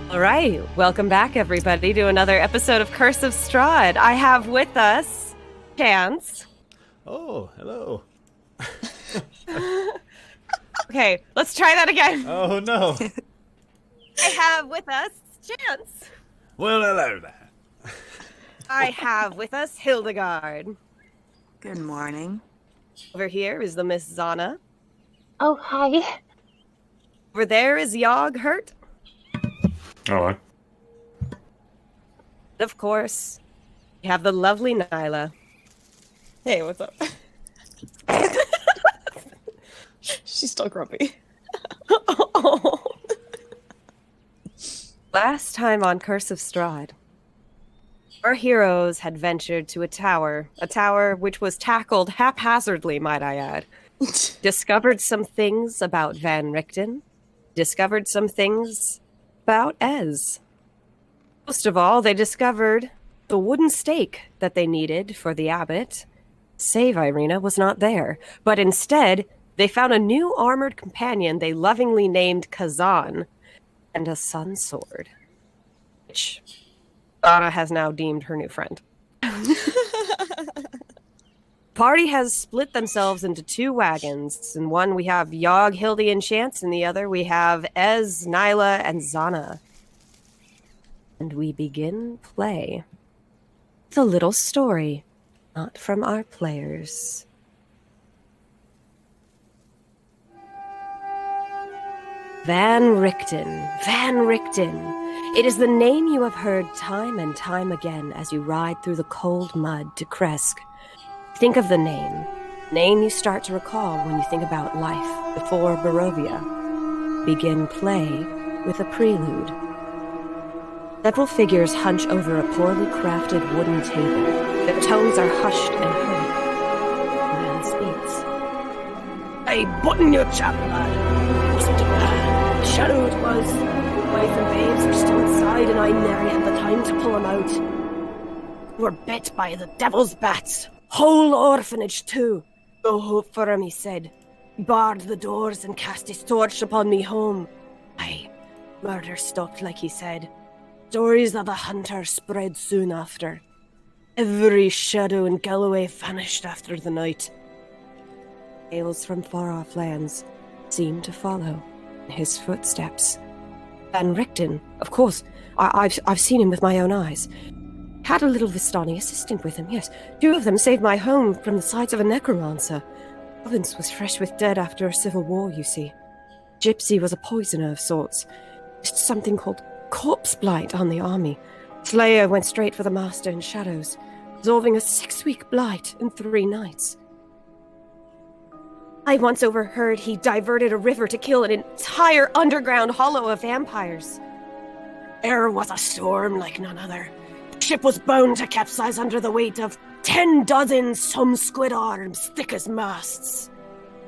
All right, welcome back, everybody, to another episode of Curse of Strahd. I have with us Chance. Oh, hello. Okay, let's try that again. Oh, no. I have with us Chance. Well, hello there. I have with us Hildegard. Good morning. Over here is the Miss Zhana. Oh, hi. Over there is Yog Hurt. Hello. Of course, you have the lovely Nyla. Hey, what's up? She's still grumpy. Last time on Curse of Strahd, our heroes had ventured to a tower which was tackled haphazardly, might I add. Discovered some things about Van Richten, discovered some things about Ez. Most of all, they discovered the wooden stake that they needed for the abbot. Save Ireena was not there, but instead, they found a new armored companion they lovingly named Kazan, and a sun sword, which Zhana has now deemed her new friend. Party has split themselves into two wagons. In one we have Yog, Hildy, and Chance. In the other we have Ez, Nyla, and Zhana. And we begin play. It's a little story, not from our players. Van Richten. Van Richten. It is the name you have heard time and time again as you ride through the cold mud to Kresk. Think of the name you start to recall when you think about life before Barovia. Begin play with a prelude. Several figures hunch over a poorly crafted wooden table. Their tones are hushed and hurried. The man speaks. Hey, button your chap, lad. Wasn't it bad? Shadow it was. Wife and babes are still inside, and I nary had the time to pull them out. We're bit by the devil's bats. Whole orphanage, too. No hope for him, he said. He barred the doors and cast his torch upon me home. Aye, murder stopped, like he said. Stories of the hunter spread soon after. Every shadow in Galloway vanished after the night. Tales from far-off lands seemed to follow in his footsteps. Van Richten, of course, I've seen him with my own eyes. Had a little Vistani assistant with him, yes. Two of them saved my home from the sides of a necromancer. Province was fresh with dead after a civil war, you see. Gypsy was a poisoner of sorts. Just something called corpse blight on the army. Slayer went straight for the master in shadows, resolving a 6-week blight in 3 nights. I once overheard he diverted a river to kill an entire underground hollow of vampires. There was a storm like none other. The ship was bound to capsize under the weight of 10 dozen some squid arms thick as masts.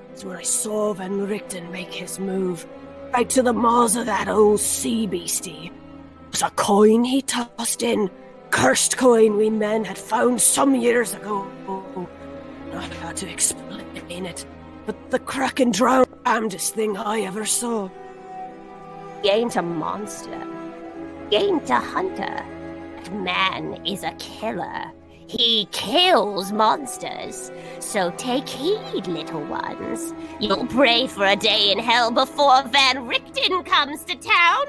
That's when I saw Van Richten make his move, right to the maws of that old sea beastie. It was a coin he tossed in, cursed coin we men had found some years ago. Not how to explain it, but the kraken drowned the damnedest thing I ever saw. He ain't a monster. He ain't a hunter. That man is a killer. He kills monsters. So take heed, little ones. You'll pray for a day in hell before Van Richten comes to town.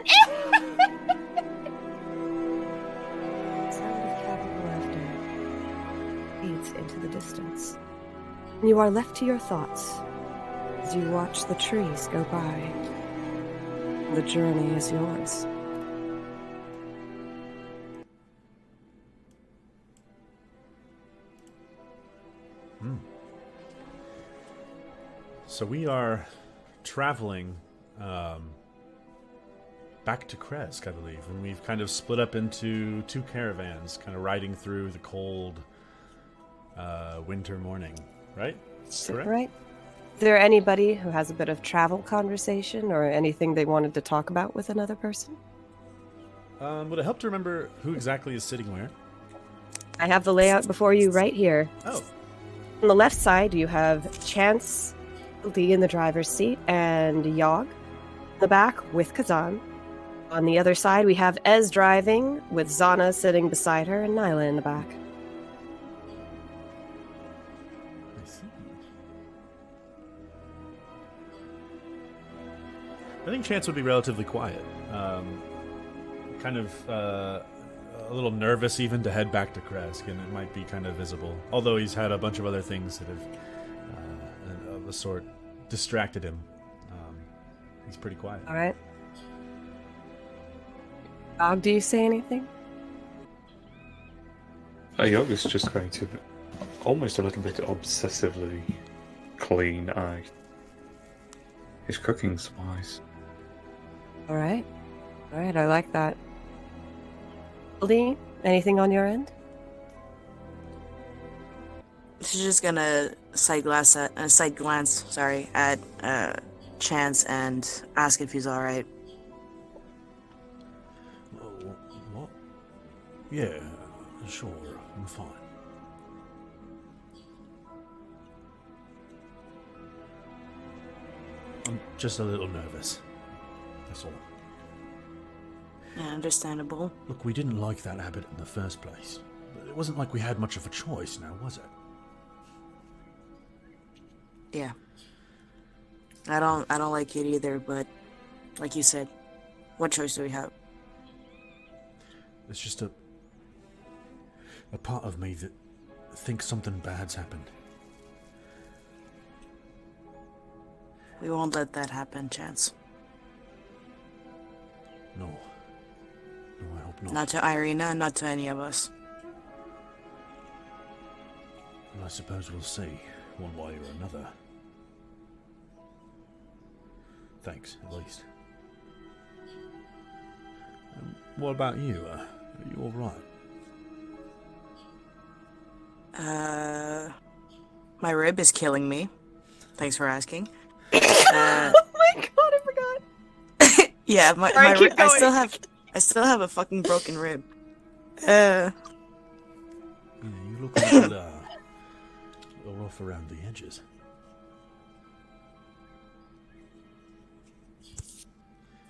The sound of cackling laughter fades into the distance. And you are left to your thoughts as you watch the trees go by. The journey is yours. So we are traveling back to Kresk, I believe, and we've kind of split up into 2 caravans, kind of riding through the cold winter morning, right? Correct? Right? Is there anybody who has a bit of travel conversation or anything they wanted to talk about with another person? Would it help to remember who exactly is sitting where? I have the layout before you right here. Oh, On the left side, you have Chance in the driver's seat and Yog in the back with Kazan. On the other side, we have Ez driving, with Zhana sitting beside her and Nyla in the back. I see. I think Chance would be relatively quiet. Kind of a little nervous even to head back to Kresk, and it might be kind of visible. Although he's had a bunch of other things that have, of a sort, distracted him. He's pretty quiet. All right. Dog, do you say anything? Yog is just going to almost a little bit obsessively clean out his cooking supplies. All right. All right, I like that. Hildy, anything on your end? She's just gonna side glance at Chance and ask if he's all right. What? Yeah, sure, I'm fine. I'm just a little nervous. That's all. Yeah, understandable. Look, we didn't like that abbot in the first place. It wasn't like we had much of a choice now, was it? Yeah. I don't like it either, but like you said, what choice do we have? It's just a part of me that thinks something bad's happened. We won't let that happen, Chance. No. No, I hope not. Not to Ireena, not to any of us. Well, I suppose we'll see, one way or another. Thanks, at least. What about you? Are you alright? My rib is killing me. Thanks for asking. Oh my god, I forgot. Yeah, Alright, my keep I going. still have a fucking broken rib. Yeah, you look a little rough around the edges.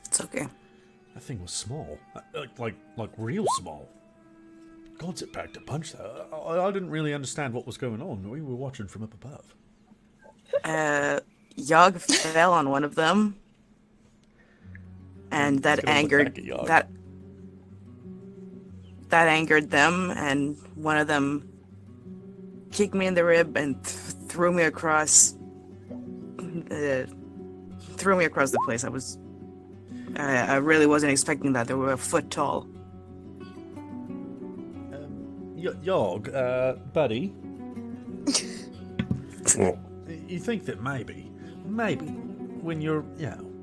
It's okay. That thing was small. Like real small. Gods, it packed a punch there. I didn't really understand what was going on. We were watching from up above. Yog fell on one of them. And that angered that angered them, and one of them kicked me in the rib and threw me across the place. I really wasn't expecting that. They were a foot tall. Yog, buddy, What? you think that maybe, when you're,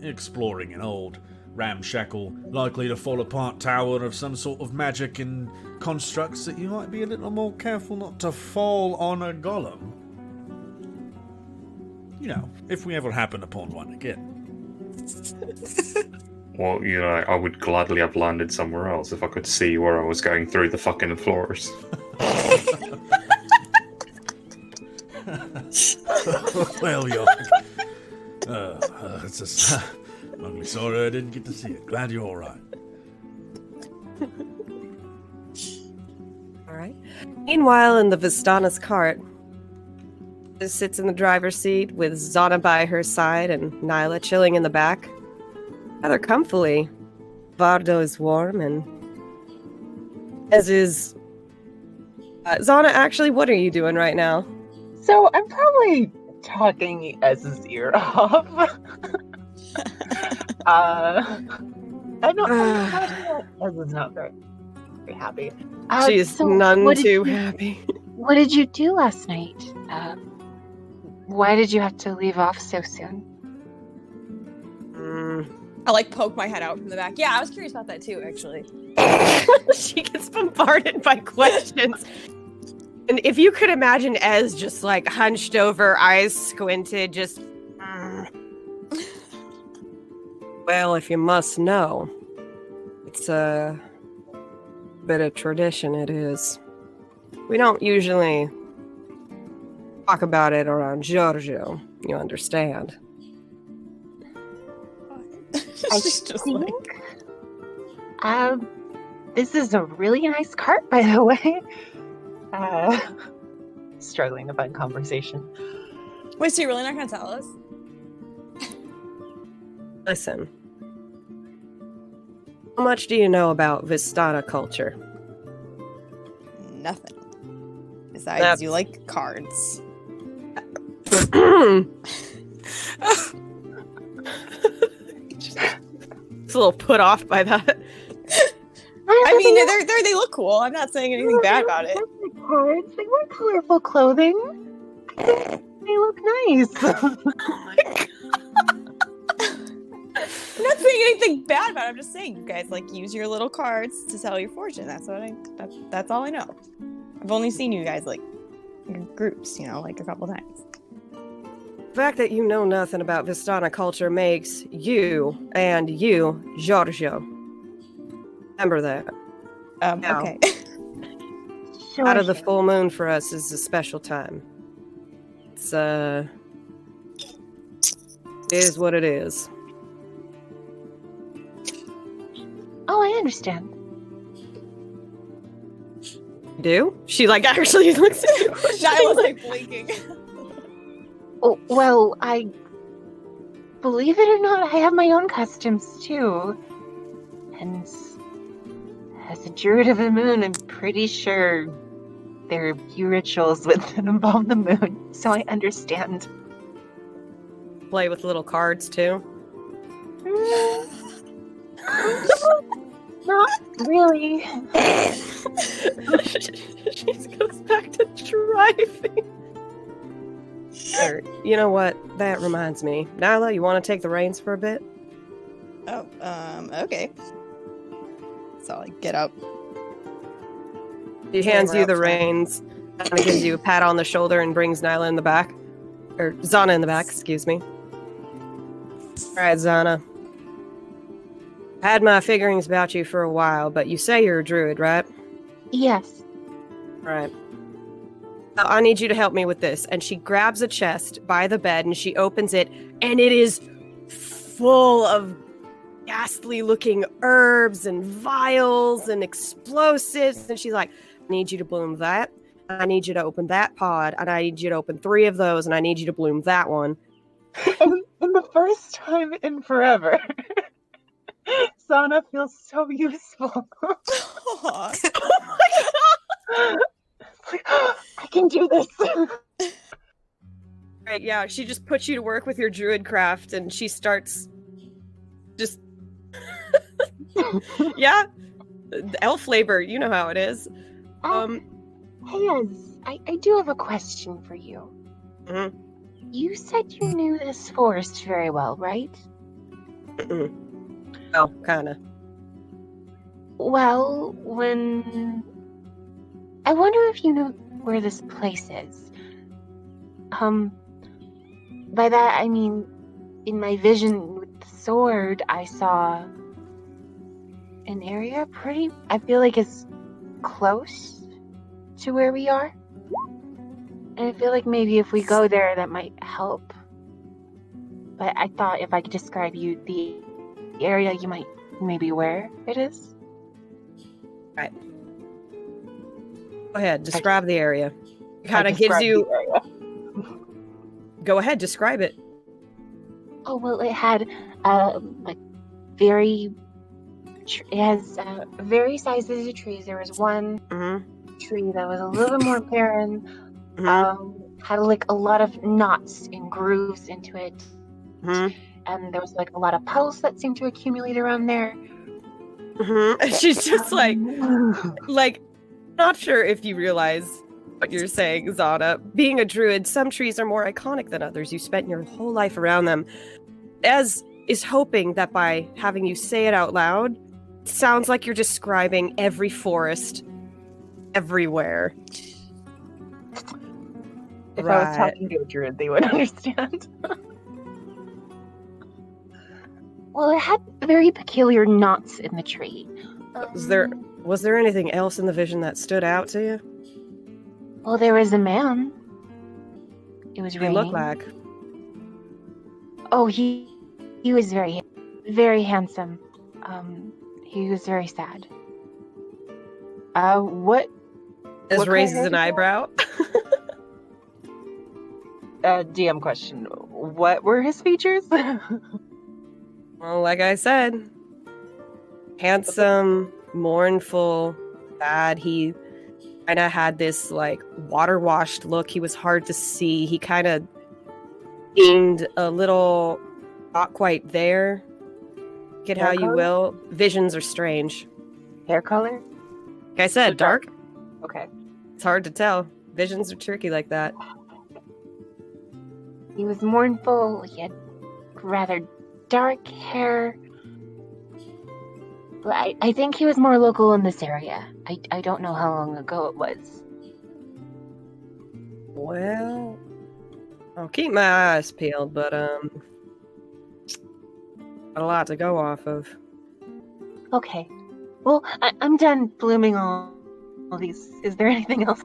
exploring an old, ramshackle, likely to fall apart tower of some sort of magic and constructs, that you might be a little more careful not to fall on a golem? You know, if we ever happen upon one again. Well, I would gladly have landed somewhere else if I could see where I was going through the fucking floors. Well, Yog, it's just, I'm only sorry I didn't get to see it. Glad you're alright. Alright. Meanwhile, in the Vistana's cart, Liz sits in the driver's seat with Zhana by her side and Nyla chilling in the back. Rather comfily. Vardo is warm, and as is... Zhana, actually, what are you doing right now? So I'm probably talking Ez's ear off. I don't know. Ez is not very happy. She's so none what did too you- happy. What did you do last night? Why did you have to leave off so soon? I like poke my head out from the back. Yeah, I was curious about that too, actually. She gets bombarded by questions. And if you could imagine Ez just like hunched over, eyes squinted, just... Well, if you must know, it's a bit of tradition, it is. We don't usually talk about it around Giorgio, you understand. She's just like... This is a really nice cart, by the way. Struggling to find conversation. Wait, so you're really not gonna tell us? Listen. How much do you know about Vistana culture? Nothing. Besides, That's- you like cards. Just a little put off by that. I mean, they look cool. I'm not saying anything bad about it. Cards. They wear colorful clothing. They look nice. Oh my god. I'm not saying anything bad about it. I'm just saying you guys like use your little cards to tell your fortune. That's all I know. I've only seen you guys like in groups, like a couple times. The fact that you know nothing about Vistana culture makes you Giorgio. Remember that. Now, Okay. Sure, out of the sure. full moon for us is a special time. It's it is what it is. Oh, I understand. You do? She actually looks at you. Nyla's like blinking. Oh, well, I believe it or not, I have my own customs too. And as a druid of the moon, I'm pretty sure there are few rituals that involve the moon, so I understand. Play with little cards too. Not really. She goes back to driving. Or, you know what? That reminds me. Nyla, you want to take the reins for a bit? Oh, okay. So I get up. He hands you the outside. reins, and gives you a pat on the shoulder and brings Nyla in the back. Or Zhana in the back, excuse me. Alright, Zhana. I had my figurings about you for a while, but you say you're a druid, right? Yes. Alright. I need you to help me with this. And she grabs a chest by the bed and she opens it, and it is full of ghastly looking herbs and vials and explosives. And she's like, I need you to bloom that. I need you to open that pod. And I need you to open 3 of those. And I need you to bloom that one. And the first time in forever, Zhana feels so useful. Aw. Oh my god! It's like, I can do this. Right, yeah, she just puts you to work with your druid craft and she starts just yeah. The elf labor, you know how it is. Hey, I do have a question for you. Mhm. You said you knew this forest very well, right? Oh, kinda. Well, I wonder if you know where this place is. By that I mean, in my vision with the sword, I saw an area I feel like is close to where we are. And I feel like maybe if we go there, that might help. But I thought if I could describe you the area, you might maybe where it is. Right. Go ahead, describe the area. Kind I of gives described you. the area. Go ahead, describe it. Oh well, it had it has very sizes of trees. There was one Mm-hmm. tree that was a little bit more barren. Mm-hmm. Had a lot of knots and grooves into it, Mm-hmm. and there was a lot of petals that seemed to accumulate around there. Mm-hmm. And she's just like, not sure if you realize what you're saying, Zhana. Being a druid, some trees are more iconic than others. You spent your whole life around them. Ez is hoping that by having you say it out loud, it sounds like you're describing every forest everywhere. If I was talking to a druid, they would understand. Well, it had very peculiar knots in the tree. Was there anything else in the vision that stood out to you? Well, there was a man. It was What did he raining. look like? Oh, he was very, very handsome. He was very sad. What? As What raises kind of an eyebrow. DM question. What were his features? Well, like I said, handsome, mournful, sad. He kind of had this like water-washed look. He was hard to see. He kind of seemed a little not quite there. Get how you color? will. Visions are strange. Hair color? Like I said, dark. Okay. It's hard to tell. Visions are tricky like that. He was mournful. He had rather dark hair. But I think he was more local in this area. I don't know how long ago it was. Well, I'll keep my eyes peeled, but got a lot to go off of. Okay. Well, I'm done blooming all these. Is there anything else?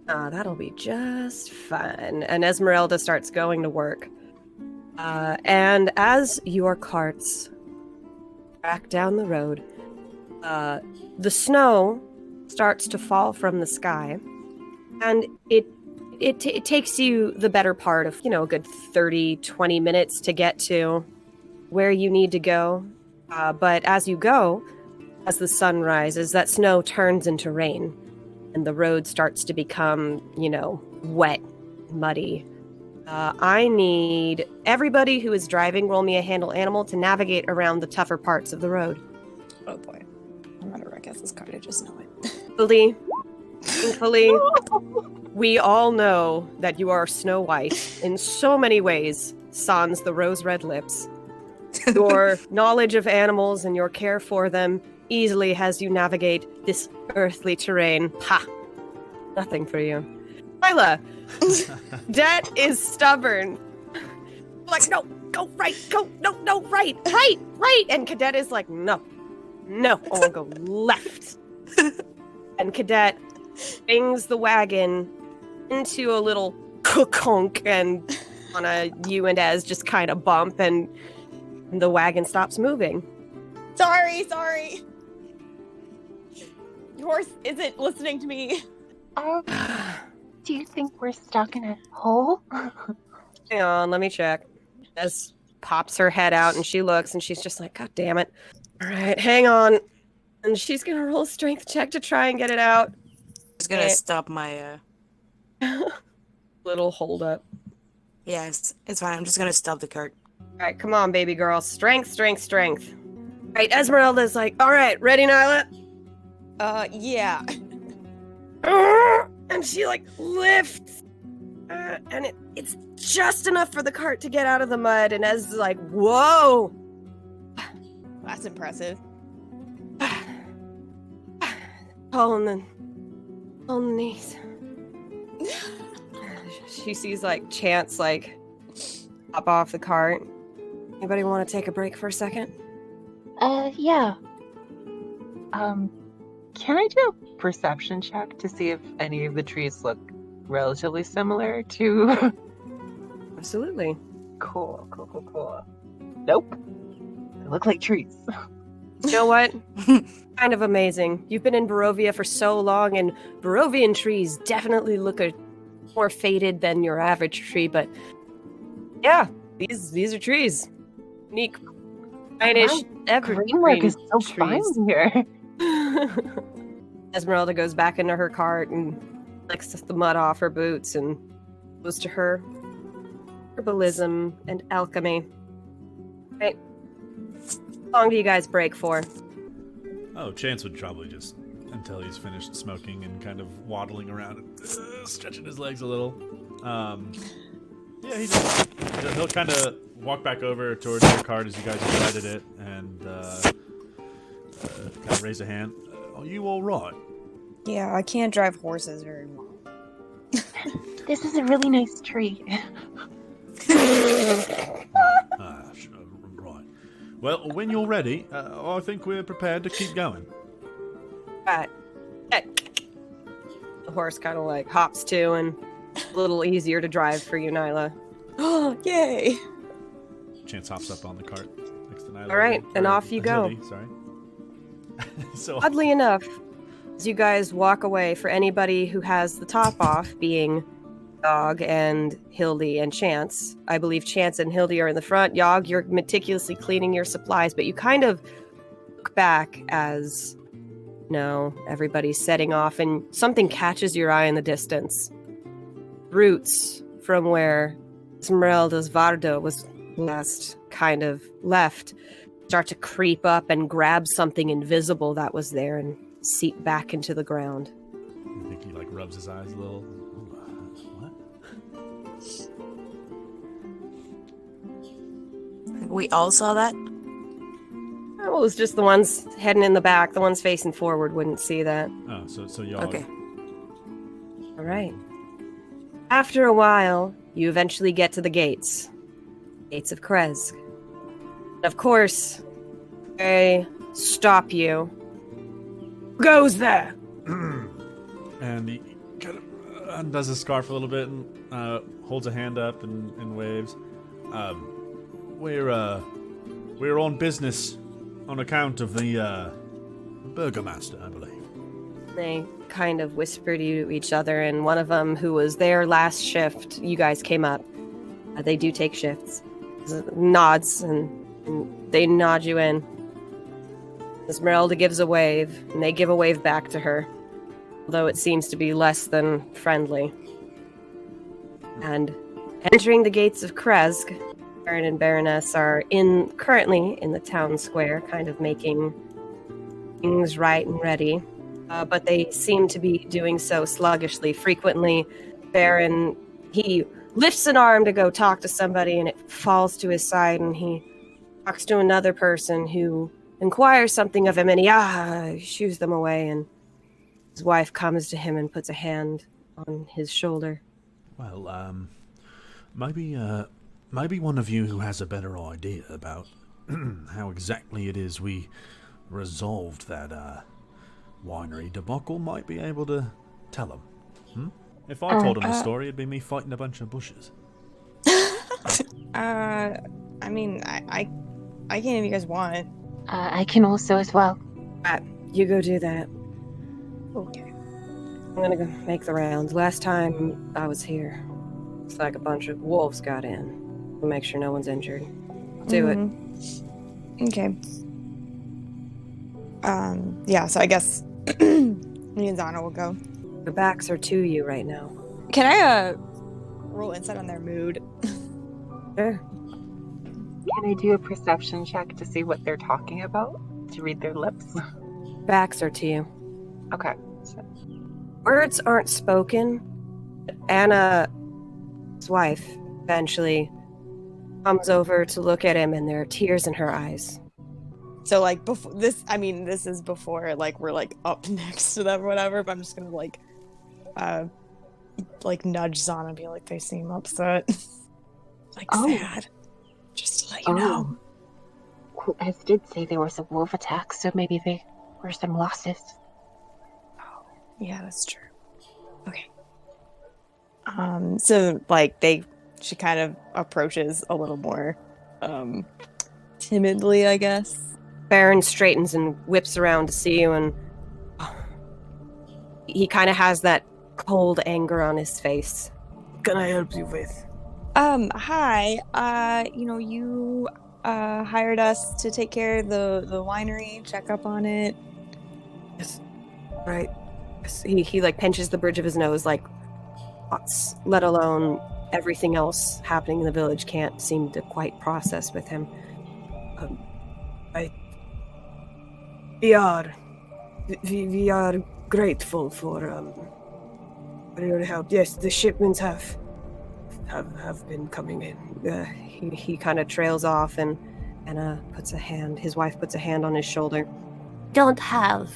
That'll be just fine. And Ezmerelda starts going to work. And as your carts track down the road, the snow starts to fall from the sky, and it takes you the better part of, a good 30-20 minutes to get to where you need to go. But as you go, as the sun rises, that snow turns into rain, and the road starts to become, wet, muddy. I need everybody who is driving, roll me a handle animal, to navigate around the tougher parts of the road. Oh boy. I'm gonna wreck this card, I just know it. Thankfully, we all know that you are Snow White in so many ways, sans the rose-red lips. Your knowledge of animals and your care for them easily has you navigate this earthly terrain. Ha! Nothing for you. Nyla, Det is stubborn. Like, no, go right, no, right. And Cadet is like, no, I want to go left. And Cadet swings the wagon into a little honk, and on a you and Ez just kind of bump, and the wagon stops moving. Sorry. Your horse isn't listening to me. Do you think we're stuck in a hole? Hang on, let me check. Ez pops her head out and she looks and she's just like, God damn it. All right, hang on. And she's gonna roll a strength check to try and get it out. It's gonna stop my Little hold up. Yes, it's fine. I'm just gonna stop the cart. All right, come on, baby girl. Strength. All right, Ezmerelda's like, all right, ready, Nyla? Yeah. And she like lifts, and it's just enough for the cart to get out of the mud. And Ez is like, whoa, That's impressive. all on the knees. She sees like Chance like hop off the cart. Anybody want to take a break for a second? Yeah. Can I do a perception check to see if any of the trees look relatively similar to... Absolutely. Cool. Nope. They look like trees. You know what? Kind of amazing. You've been in Barovia for so long, and Barovian trees definitely look more faded than your average tree, but yeah, these are trees. Unique, finish, Green work is so fine here. Ezmerelda goes back into her cart and licks the mud off her boots and goes to her herbalism and alchemy. Right. How long do you guys break for? Oh, Chance would probably just until he's finished smoking and kind of waddling around and stretching his legs a little. Yeah, he'll kind of walk back over towards your cart as you guys invited it and kind of raise a hand. Are you all right? Yeah, I can't drive horses very well. This is a really nice tree. Right. Well, when you're ready, I think we're prepared to keep going. Right. The horse kind of like hops to, and a little easier to drive for you, Nyla. Oh, yay! Chance hops up on the cart next to Nyla. All right, and or off you go. Hildy, sorry. So Oddly enough, as you guys walk away, for anybody who has the top off, being Yogg and Hildy and Chance, I believe Chance and Hildy are in the front. Yogg, you're meticulously cleaning your supplies, but you kind of look back as, everybody's setting off, and something catches your eye in the distance. Roots from where Ezmerelda's Vardo was last kind of left start to creep up and grab something invisible that was there and seep back into the ground. I think he rubs his eyes a little. What? We all saw that? Well, it was just the ones heading in the back. The ones facing forward wouldn't see that. Oh, so y'all. Okay. All right. After a while, you eventually get to the gates. Gates of Kresk. Of course, they stop you. Who goes there? And he kind of undoes his scarf a little bit and holds a hand up and waves. We're on business on account of the burgomaster, I believe. They kind of whisper to each other, and one of them, who was their last shift, you guys came up. They do take shifts. Nods, and they nod you in. Ezmerelda gives a wave, and they give a wave back to her, although it seems to be less than friendly. And entering the gates of Kresk, Baron and Baroness are currently in the town square, kind of making things right and ready. But they seem to be doing so sluggishly. Frequently, Baron, he lifts an arm to go talk to somebody, and it falls to his side, and he talks to another person who inquires something of him, and he shoos them away, and his wife comes to him and puts a hand on his shoulder. Well, maybe one of you who has a better idea about how exactly it is we resolved that winery debacle might be able to tell him. If I told him the story, it'd be me fighting a bunch of bushes. I mean, I can if you guys want. I can also as well. You go do that. Okay. I'm gonna go make the rounds. Last time I was here, it's like a bunch of wolves got in. We'll make sure no one's injured. Do it. Okay. Yeah, so I guess me and Zhana will go. The backs are to you right now. Can I roll insight on their mood? Sure. Can I do a perception check to see what they're talking about? To read their lips? Backs are to you. Okay. So, Words aren't spoken. Anna's wife eventually comes over to look at him, and there are tears in her eyes. So before this, this is before we're up next to them or whatever. But I'm just gonna nudge Zana and be like, they seem upset, sad. Just to let you know. Ez did say there was a wolf attack, so maybe there were some losses. Oh, yeah, that's true. Okay. So she kind of approaches a little more, timidly, I guess. Baron straightens and whips around to see you, and he kind of has that cold anger on his face. What can I help you with? Hi. You hired us to take care of the winery, check up on it. Yes. Right. Yes. He pinches the bridge of his nose, thoughts, let alone everything else happening in the village, can't seem to quite process with him. We are grateful for your help. Yes, the shipments have been coming in. He kind of trails off, and his wife puts a hand on his shoulder. Don't have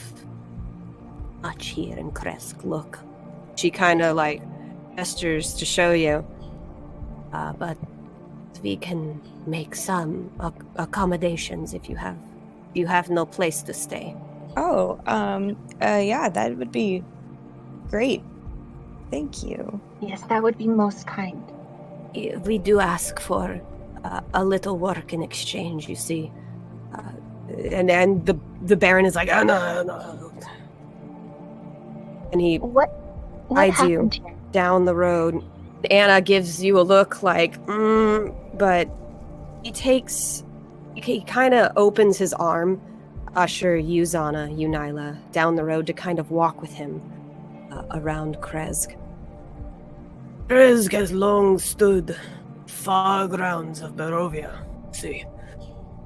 much here in Kresk. Look, she kind of gestures to show you. but we can make some accommodations if you have no place to stay. Oh, yeah, that would be great. Thank you. Yes, that would be most kind. We do ask for a little work in exchange, you see. And the Baron is like, oh, no. And he What guides you happened here? down the road. Anna gives you a look like, but he kind of opens his arm, usher you, Zhana, you, Nyla, down the road to kind of walk with him around Kresk. Kresk has long stood far grounds of Barovia. See,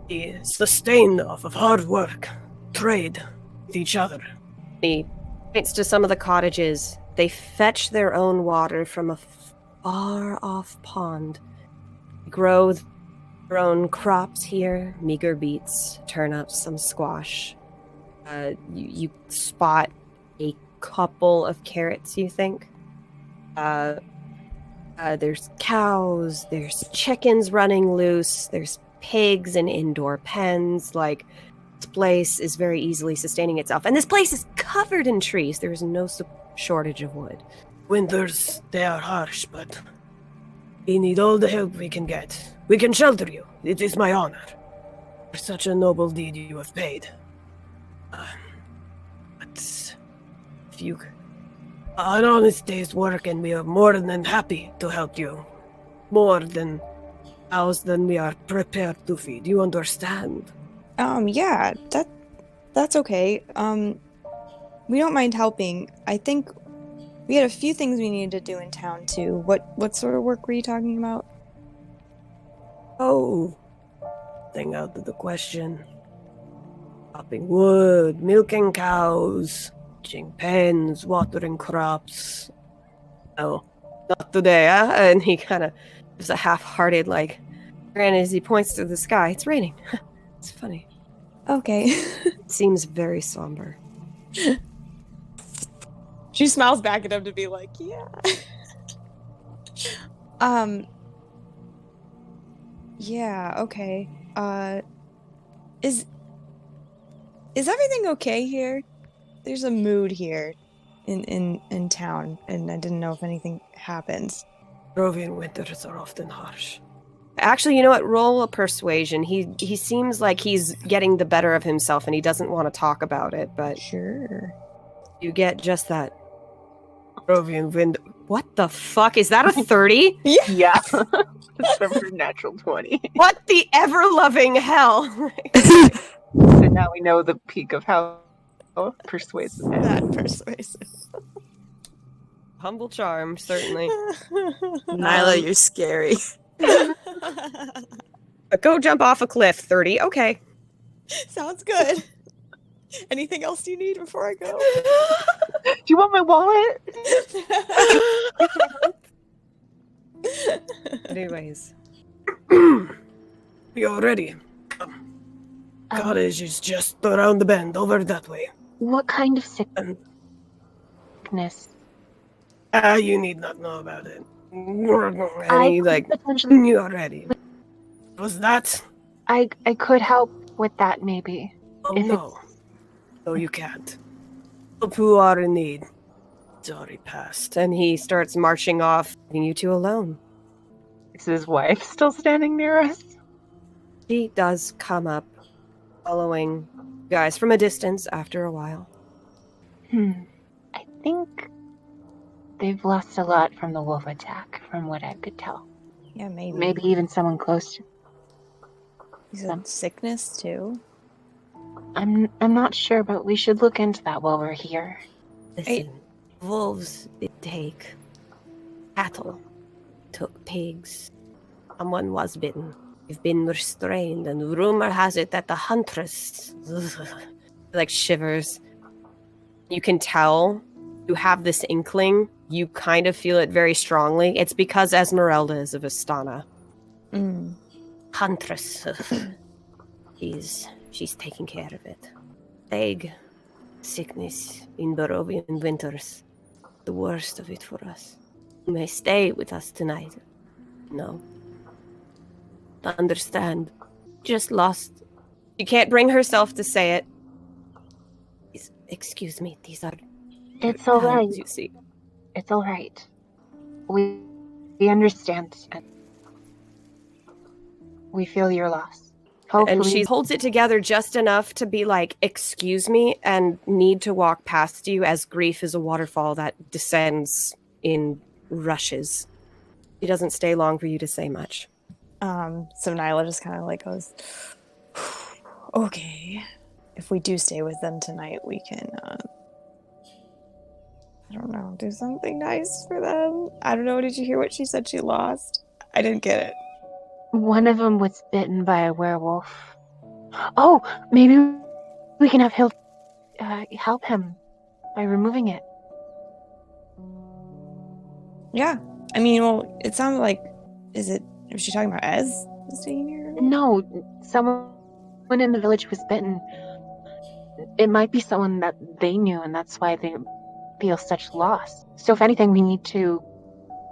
he is sustained off of hard work, trade with each other. He points to some of the cottages. They fetch their own water from a far-off pond. They grow their own crops here, meager beets, turnips, some squash. You spot a couple of carrots, you think. There's cows, there's chickens running loose, there's pigs in indoor pens. Like, this place is very easily sustaining itself. And this place is covered in trees. There is no shortage of wood. Winters, they are harsh, but we need all the help we can get. We can shelter you. It is my honor. For such a noble deed you have paid. But if you... An honest day's work, and we are more than happy to help you. More than cows than we are prepared to feed. You understand? Yeah, that's okay. We don't mind helping. I think we had a few things we needed to do in town too. What sort of work were you talking about? Oh, thing out of the question. Chopping wood, milking cows, pitching pens, watering crops. Oh, not today, huh? And he kind of gives a half-hearted, like, grin as he points to the sky. It's raining. It's funny. Okay. It seems very somber. She smiles back at him to be like, yeah. Yeah, okay. Is everything okay here? There's a mood here in town, and I didn't know if anything happens. Barovian winters are often harsh. Actually, you know what? Roll a persuasion. He seems like he's getting the better of himself, and he doesn't want to talk about it, but Sure. you get just that. Barovian wind. What the fuck? Is that a 30? Yeah. It's from her natural 20. What the ever-loving hell? And now we know the peak of how persuasive. That persuasive. Humble charm, certainly. Nyla, you're scary. Go jump off a cliff, 30. Okay. Sounds good. Anything else you need before I go? Do you want my wallet? Anyways. You're ready. Cottage is just around the bend, over that way. What kind of sickness? You need not know about it. Any, like, potentially. You're ready. Was that? I could help with that, maybe. Oh If no. No, you can't. Help who are in need. It's already passed. and he starts marching off, leaving you two alone. Is his wife still standing near us? She does come up, following you guys from a distance after a while. I think they've lost a lot from the wolf attack, from what I could tell. Yeah, maybe. Maybe even someone close to. He's a sickness too. I'm not sure, but we should look into that while we're here. Listen, wolves did take cattle, took pigs. Someone was bitten. You've been restrained, and rumor has it that the huntress like shivers. You can tell you have this inkling. You kind of feel it very strongly. It's because Ezmerelda is of Astana. Huntress. She's taking care of it. Plague, sickness in Barovian winters. The worst of it for us. You may stay with us tonight. No. Understand. Just lost. She can't bring herself to say it. Excuse me, these are... It's all right. You see. It's all right. We understand. And we feel your loss. Hopefully. And she holds it together just enough to be like, excuse me, and need to walk past you as grief is a waterfall that descends in rushes. She doesn't stay long for you to say much. So Nyla just kind of like goes, okay, if we do stay with them tonight, we can, I don't know, do something nice for them. I don't know, did you hear what she said she lost? I didn't get it. One of them was bitten by a werewolf. Oh, maybe we can have help him by removing it. Yeah. I mean, well, it sounded like, is she talking about Ez? No, someone in the village was bitten. It might be someone that they knew, and that's why they feel such loss. So if anything, we need to,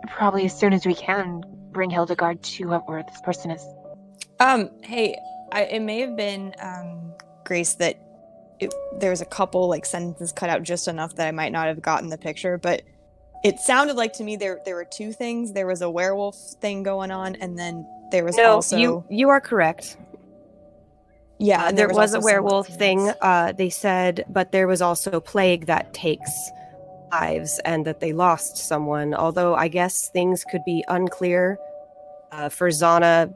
probably as soon as we can, bring Hildegard to where this person is. Hey, it may have been, Grace, that there was a couple, like, sentences cut out just enough that I might not have gotten the picture, but it sounded like to me there were two things. There was a werewolf thing going on, and then there was also... you are correct. Yeah, there was a werewolf thing, they said, but there was also plague that takes lives and that they lost someone, although I guess things could be unclear for Zhana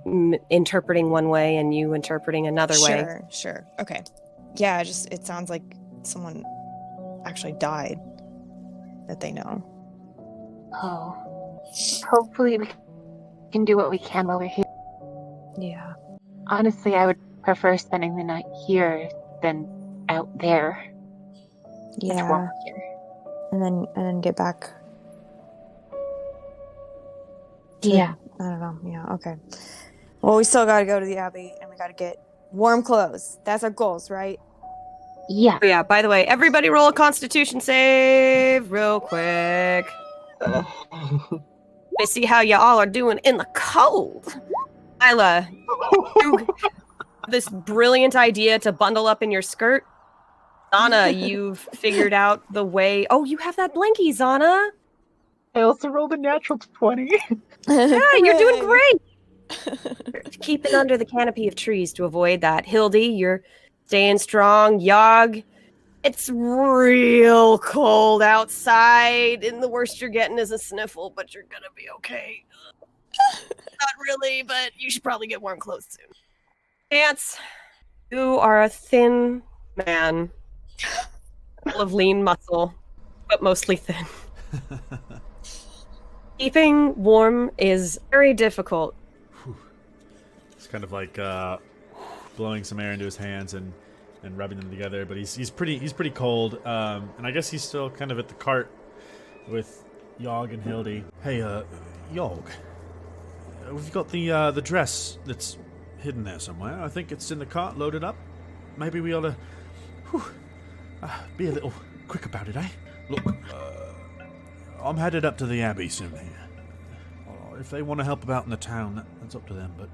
interpreting one way and you interpreting another way. Sure. Okay. Yeah, it sounds like someone actually died that they know. Oh. Hopefully we can do what we can while we're here. Yeah. Honestly, I would prefer spending the night here than out there. Yeah. And then get back. Yeah. I don't know. Yeah, okay. Well, we still gotta go to the Abbey and we gotta get warm clothes. That's our goals, right? Yeah. Oh, yeah, by the way, everybody roll a Constitution save real quick. Let's see how y'all are doing in the cold. Nyla, you have this brilliant idea to bundle up in your skirt. Zhana, you've figured out the way. Oh, you have that blankie, Zhana. I also rolled a natural 20. Yeah, you're doing great. Keep it under the canopy of trees to avoid that. Hildy, you're staying strong. Yogg, it's real cold outside, and the worst you're getting is a sniffle, but you're gonna be okay. Not really, but you should probably get warm clothes soon. Chance, you are a thin man, full of lean muscle, but mostly thin. Keeping warm is very difficult. It's kind of like blowing some air into his hands and rubbing them together, but he's pretty cold. And I guess he's still kind of at the cart with Yogg and Hildy. Hey, Yogg, we've got the dress that's hidden there somewhere. I think it's in the cart, loaded up. Maybe we ought to be a little quick about it, eh? Look, I'm headed up to the Abbey soon here. If they want to help about in the town, that's up to them, but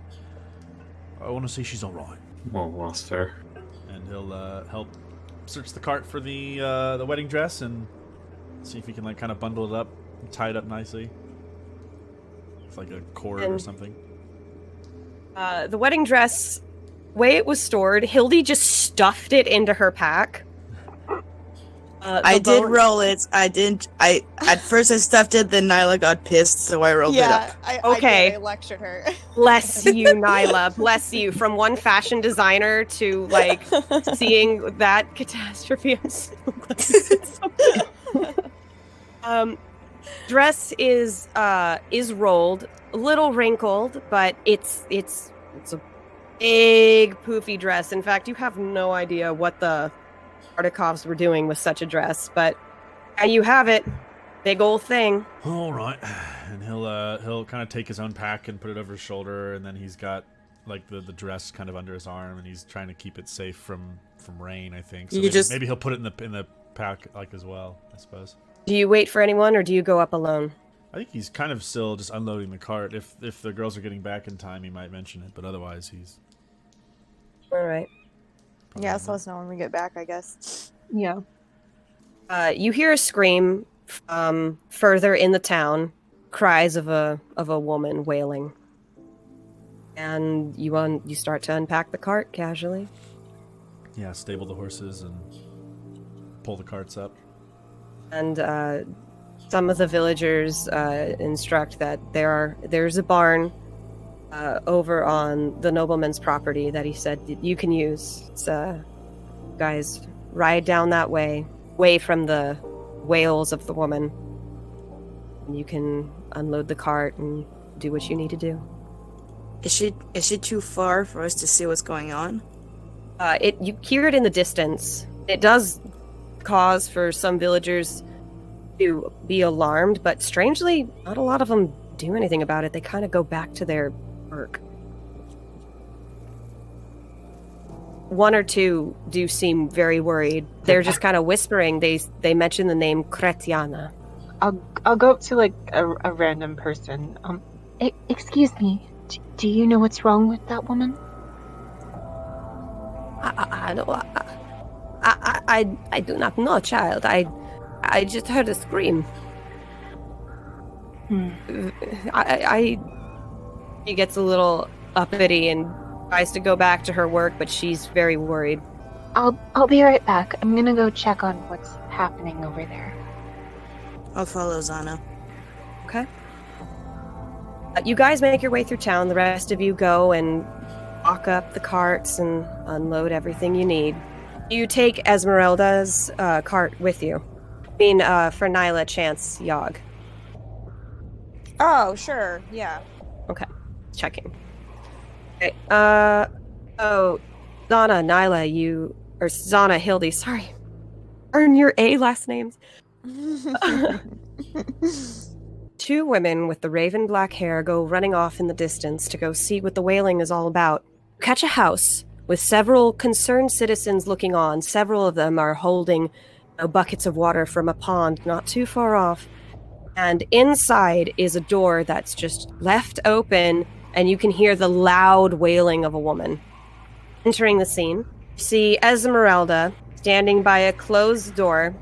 I want to see she's alright. Well, lost her. And he'll help search the cart for the wedding dress and see if he can like kind of bundle it up and tie it up nicely. It's like a cord or something. The wedding dress, way it was stored, Hildy just stuffed it into her pack. I did roll it. At first I stuffed it, then Nyla got pissed, so I rolled it up. I lectured her. Bless you, Nyla. Bless you. From one fashion designer to like seeing that catastrophe. I'm so glad you said something. Dress is rolled, a little wrinkled, but it's a big poofy dress. In fact, you have no idea what the Artikovs were doing with such a dress, but you have it. Big old thing. All right, and he'll kind of take his own pack and put it over his shoulder, and then he's got like the dress kind of under his arm, and he's trying to keep it safe from rain, I think. So maybe he'll put it in the pack like as well, I suppose. Do you wait for anyone, or do you go up alone? I think he's kind of still just unloading the cart. If the girls are getting back in time, he might mention it, but otherwise he's all right. Yeah, so let us know when we get back, I guess. Yeah. You hear a scream further in the town, cries of a woman wailing. And you start to unpack the cart casually. Yeah, stable the horses and pull the carts up. And some of the villagers instruct that there's a barn over on the nobleman's property that he said you can use. So, guys, ride down that way, away from the wails of the woman. And you can unload the cart and do what you need to do. Is she too far for us to see what's going on? You hear it in the distance. It does cause for some villagers to be alarmed, but strangely, not a lot of them do anything about it. They kind of go back to their work. One or two do seem very worried. They're just kind of whispering. They mention the name Kretiana. I'll go up to like a random person. Excuse me. Do you know what's wrong with that woman? I do not know, child. I just heard a scream. She gets a little uppity and tries to go back to her work, but she's very worried. I'll be right back. I'm gonna go check on what's happening over there. I'll follow Zhana. Okay. You guys make your way through town. The rest of you go and walk up the carts and unload everything you need. You take Ezmerelda's cart with you. I mean, for Nyla, Chance, Yogg. Oh, sure. Yeah. Okay. Checking. Okay. Zhana, Nyla, Zhana, Hildy, sorry. Earn your A last names. Two women with the raven black hair go running off in the distance to go see what the wailing is all about. Catch a house with several concerned citizens looking on. Several of them are holding buckets of water from a pond not too far off. And inside is a door that's just left open, and you can hear the loud wailing of a woman. Entering the scene, you see Ezmerelda standing by a closed door,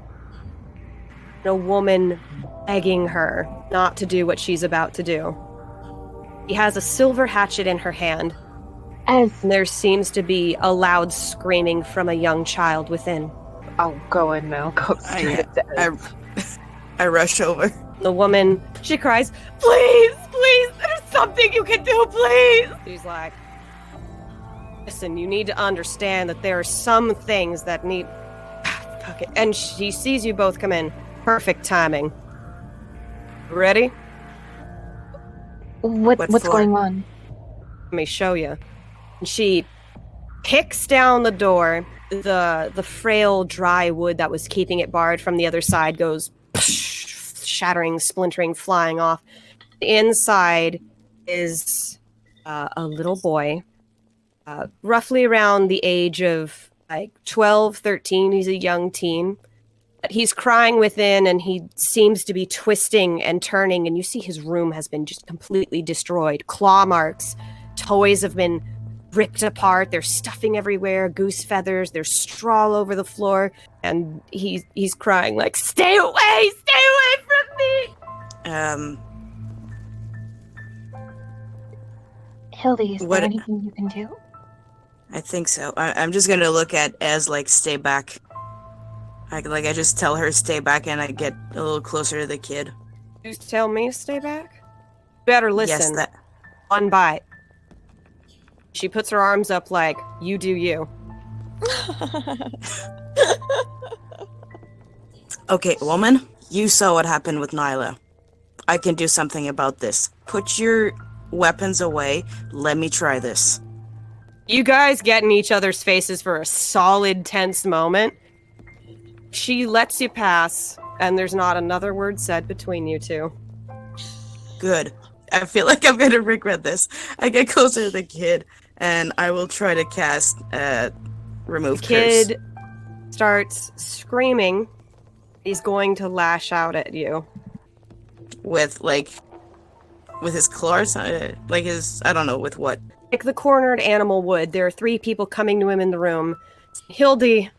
and a woman begging her not to do what she's about to do. She has a silver hatchet in her hand, and there seems to be a loud screaming from a young child within. I'll go in now. Go straight to Ez. I rush over. The woman, she cries, please, there's something you can do, please. She's like, listen, you need to understand that there are some things that need... Fuck it. And she sees you both come in. Perfect timing. Ready? What's going on? Let me show you. And she kicks down the door. The frail, dry wood that was keeping it barred from the other side goes shattering, splintering, flying off. Inside is a little boy, roughly around the age of like 12, 13. He's a young teen. But he's crying within, and he seems to be twisting and turning, and you see his room has been just completely destroyed. Claw marks, toys have been ripped apart, there's stuffing everywhere, goose feathers, there's straw all over the floor, and he's crying like, stay away from me! Hildy, is there anything you can do? I think so. I'm just gonna look at Ez like, stay back. I just tell her stay back, and I get a little closer to the kid. You tell me to stay back? Better listen. Yes, One bite. She puts her arms up like, you do you. Okay, woman, you saw what happened with Nyla. I can do something about this. Put your weapons away. Let me try this. You guys get in each other's faces for a solid, tense moment. She lets you pass, and there's not another word said between you two. Good. I feel like I'm gonna regret this. I get closer to the kid, and I will try to cast remove the curse. Kid starts screaming. He's going to lash out at you. With his claws? I don't know, with what? Like the cornered animal would. There are 3 people coming to him in the room. Hildy,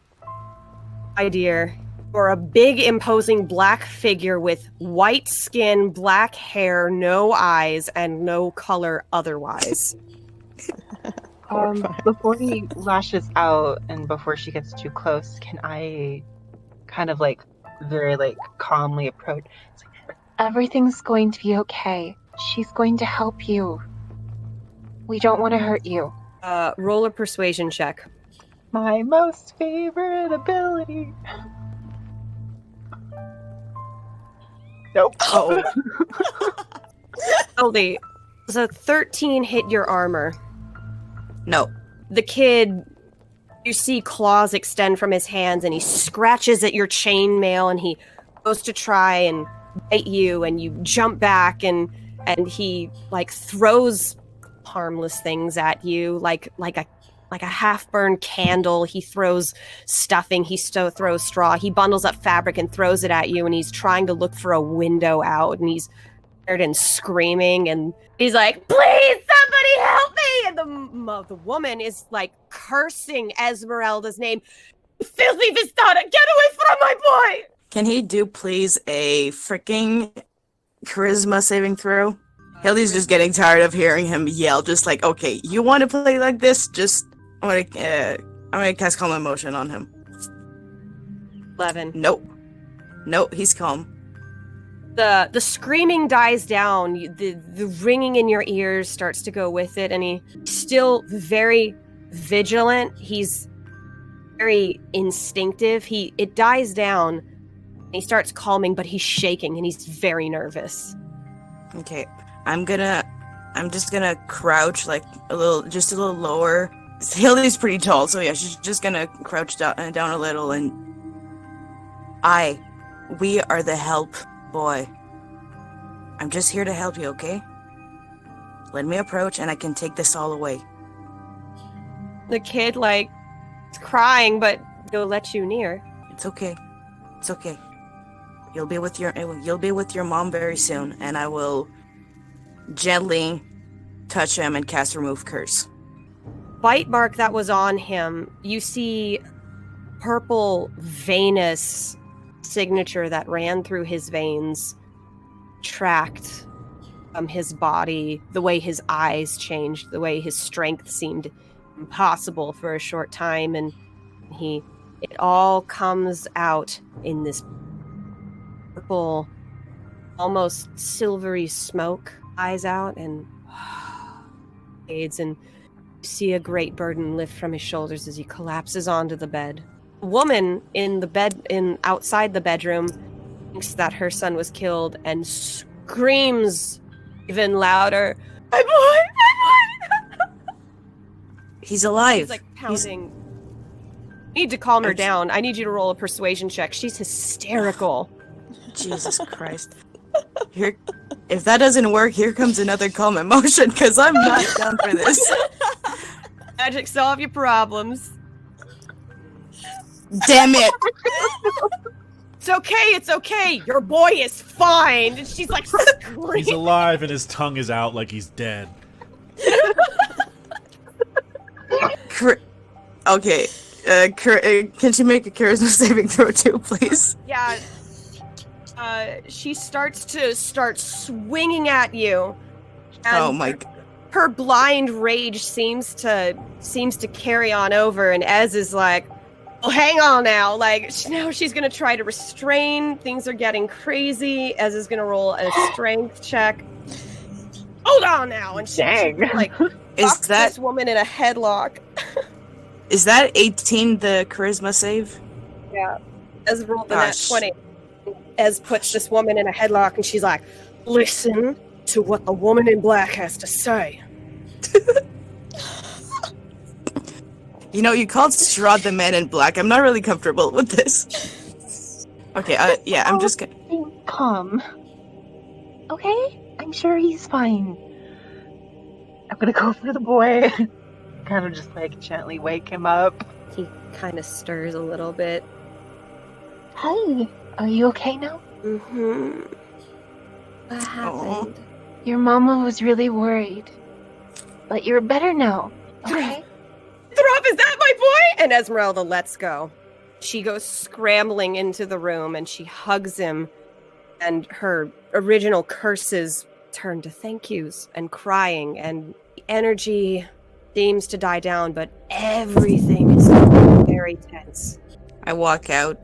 my dear, you're a big, imposing black figure with white skin, black hair, no eyes, and no color otherwise. Before he lashes out and before she gets too close, can I kind of like very like calmly approach? It's like, Everything's going to be okay. She's going to help you. We don't want to hurt you. Roll a persuasion check. my most favorite ability. Nope. Oh. Eldy, does a 13 hit your armor? No. The kid, you see claws extend from his hands, and he scratches at your chainmail, and he goes to try and bite you, and you jump back, and he like throws harmless things at you, like a half-burned candle. He throws stuffing. He throws straw. He bundles up fabric and throws it at you, and he's trying to look for a window out, and he's scared and screaming, and he's like, "Please, somebody help me!" And the woman is like cursing Ezmerelda's name. "Filthy Vistana, get away from my boy!" Can he do, please, a freaking charisma saving throw? Hildy's just getting tired of hearing him yell, just like, okay, you want to play like this? Just, I'm gonna cast Calm Emotion on him. 11. Nope, he's calm. The screaming dies down. The ringing in your ears starts to go with it, and he's still very vigilant. He's very instinctive. It dies down, and he starts calming, but he's shaking, and he's very nervous. Okay, I'm just gonna crouch like a little lower. Hildy's pretty tall, so yeah, she's just gonna crouch down a little, and we are the help, boy. I'm just here to help you, okay? Let me approach, and I can take this all away. The kid, like, is crying, but he'll let you near. It's okay. It's okay. You'll be with your mom very soon, and I will gently touch him and cast Remove Curse. Bite mark that was on him, you see purple venous signature that ran through his veins, tracked his body, the way his eyes changed, the way his strength seemed impossible for a short time, and it all comes out in this purple, almost silvery smoke, eyes out, and fades, and you see a great burden lift from his shoulders as he collapses onto the bed. A woman outside the bedroom thinks that her son was killed and screams even louder, "My boy! He's alive." He's like pounding. I need to calm her down. I need you to roll a persuasion check. She's hysterical. Jesus Christ. Here, if that doesn't work, here comes another Calm Emotion, because I'm not down for this. Magic, solve your problems. Damn it! It's okay. Your boy is fine. And she's like screaming. He's alive and his tongue is out like he's dead. Okay. Can she make a charisma saving throw too, please? Yeah. She starts swinging at you. And Oh my god. her blind rage seems to carry on over, and Ez is like, "Oh, hang on now." Like, now she's gonna try to restrain. Things are getting crazy. Ez is gonna roll a strength check. Hold on now, and she like locks this woman in a headlock. Is that 18 the charisma save? Yeah. Ez rolled the nat 20. Ez puts this woman in a headlock, and she's like, "Listen to what the woman in black has to say." You know, you called Strahd the man in black. I'm not really comfortable with this. Okay, yeah, I'm just gonna... Calm. Okay? I'm sure he's fine. I'm gonna go for the boy. Kind of just like gently wake him up. He kind of stirs a little bit. Hey, are you okay now? Mm-hmm. What happened? Your mama was really worried. But you're better now, okay? Throb, is that my boy? And Ezmerelda lets go. She goes scrambling into the room, and she hugs him, and her original curses turn to thank yous and crying, and the energy seems to die down, but everything is very tense. I walk out,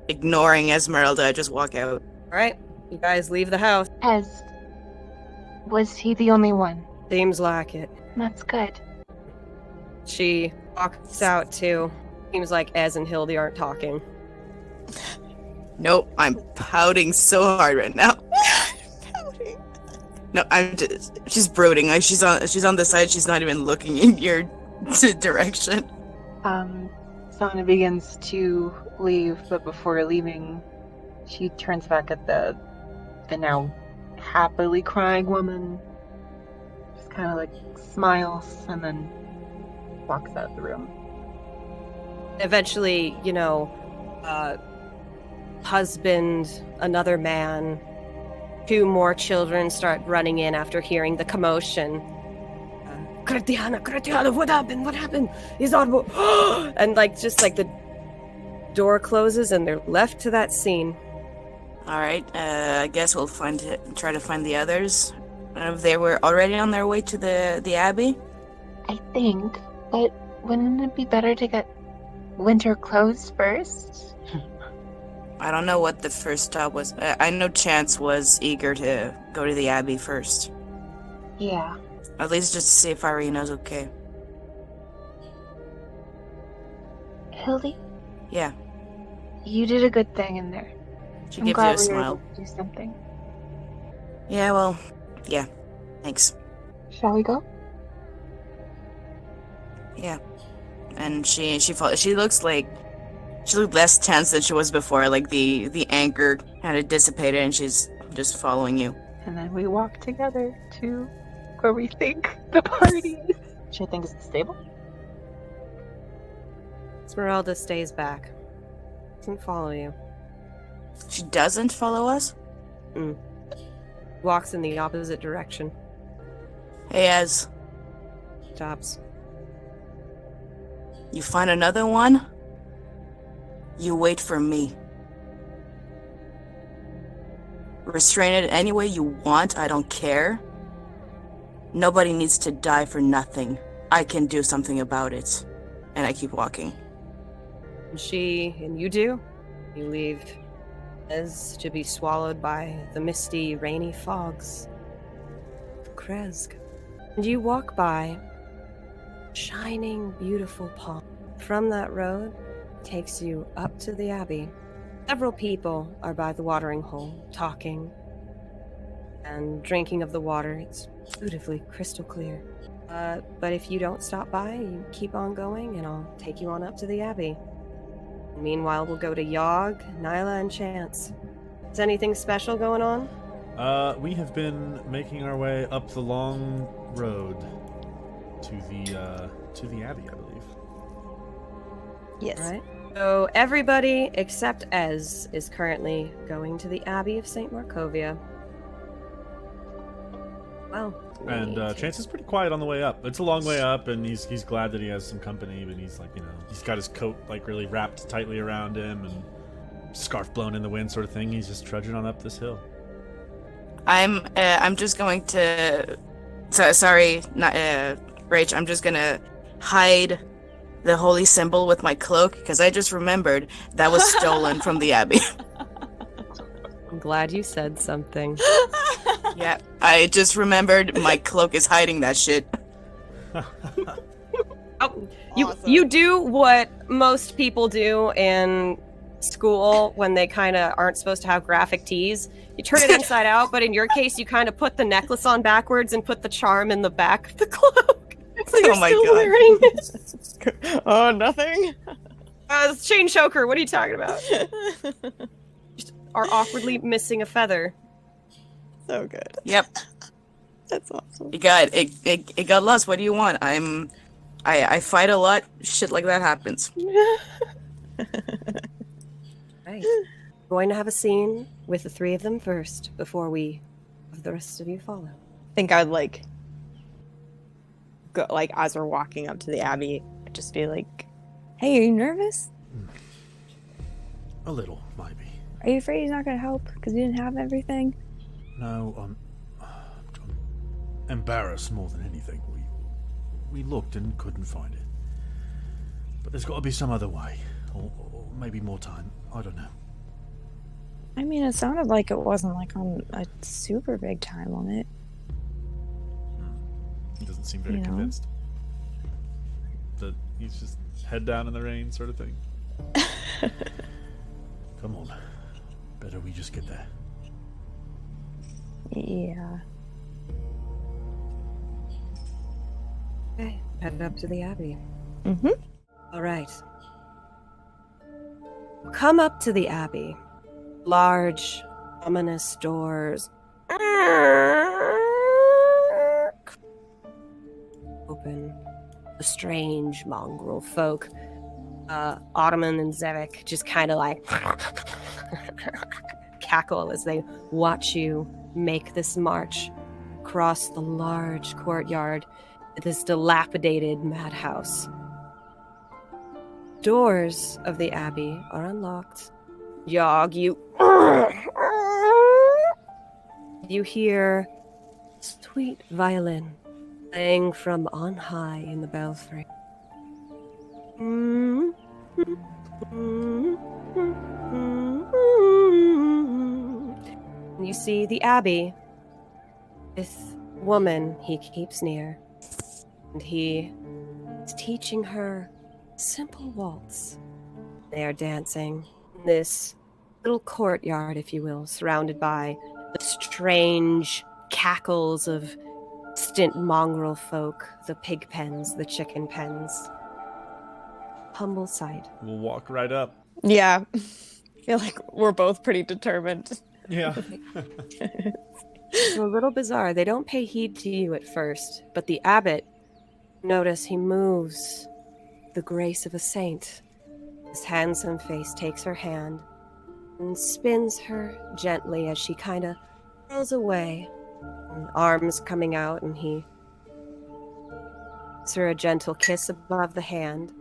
ignoring Ezmerelda. I just walk out. All right, you guys leave the house. Was he the only one? Seems like it. That's good. She walks out too. Seems like Ez and Hildy aren't talking. Nope, I'm pouting so hard right now. No, she's brooding. Like she's on the side. She's not even looking in your direction. Zhana begins to leave, but before leaving, she turns back at the now happily crying woman. Just kind of like smiles and then walks out of the room. Eventually, husband, another man, 2 more children start running in after hearing the commotion. Gretiana, what happened? Is Oddne... And just the door closes and they're left to that scene. Alright, I guess we'll try to find the others. They were already on their way to the Abbey? I think, but wouldn't it be better to get winter clothes first? I don't know what the first stop was. I know Chance was eager to go to the Abbey first. Yeah. At least just to see if Ireena's okay. Hildy? Yeah. You did a good thing in there. She I'm gives you glad a we were smile. able to do something. Yeah, well, yeah. Thanks. Shall we go? Yeah. And she looks like she looked less tense than she was before. Like the anger kind of dissipated, and she's just following you. And then we walk together to where we think the party is. She thinks it's stable. Ezmerelda stays back. Doesn't follow you. She doesn't follow us? Walks in the opposite direction. Hey, Ez. Stops. You find another one? You wait for me. Restrain it any way you want, I don't care. Nobody needs to die for nothing. I can do something about it. And I keep walking. And you do. You leave Ez to be swallowed by the misty, rainy fogs of Kresk. And you walk by shining, beautiful pond. From that road takes you up to the Abbey. Several people are by the watering hole, talking and drinking of the water. It's beautifully crystal clear. But if you don't stop by, you keep on going, and I'll take you on up to the Abbey. Meanwhile, we'll go to Yogg, Nyla, and Chance. Is anything special going on? We have been making our way up the long road to the Abbey, I believe. Yes. Right. So everybody except Ez is currently going to the Abbey of St. Markovia. Well, And Chance is pretty quiet on the way up. It's a long way up, and he's glad that he has some company, but he's he's got his coat really wrapped tightly around him and scarf blown in the wind sort of thing. He's just trudging on up this hill. I'm just going to sorry, not Rach, I'm just gonna hide the holy symbol with my cloak, because I just remembered that was stolen from the Abbey. I'm glad you said something. Yeah, I just remembered my cloak is hiding that shit. You do what most people do in school when they kind of aren't supposed to have graphic tees. You turn it inside out, but in your case, you kind of put the necklace on backwards and put the charm in the back of the cloak. So you're Oh my still God. wearing it. Oh, nothing. It's chain choker. What are you talking about? Just are awkwardly missing a feather. So good. Yep, That's awesome. it got lost. What do you want? I fight a lot. Shit like that happens. Right. Going to have a scene with the 3 of them first before we have the rest of you follow. I think I would go as we're walking up to the Abbey, I'd just be like, "Hey, are you nervous? A little, maybe. Are you afraid he's not gonna help because you didn't have everything?" No, I'm embarrassed more than anything. we looked and couldn't find it. But there's got to be some other way, or maybe more time. I don't know. I mean, it sounded like it wasn't like on a super big time limit. He doesn't seem very convinced. That he's just head down in the rain sort of thing. Come on. Better we just get there. Yeah. Okay, headed up to the Abbey. Mm-hmm. All right. Come up to the Abbey. Large, ominous doors. Open. The strange mongrel folk. Ottoman and Zevik just kind of like cackle as they watch you make this march across the large courtyard at this dilapidated madhouse. Doors of the Abbey are unlocked. Yogg, you hear sweet violin playing from on high in the belfry. And you see the Abbey with woman he keeps near, and he is teaching her simple waltz. They are dancing in this little courtyard, if you will, surrounded by the strange cackles of distant mongrel folk, the pig pens, the chicken pens. Humble sight. We'll walk right up. Yeah. I feel like we're both pretty determined. Yeah. It's a little bizarre. They don't pay heed to you at first, but the abbot, notice he moves the grace of a saint. His handsome face takes her hand and spins her gently as she kind of rolls away, and arms coming out, and he gives her a gentle kiss above the hand,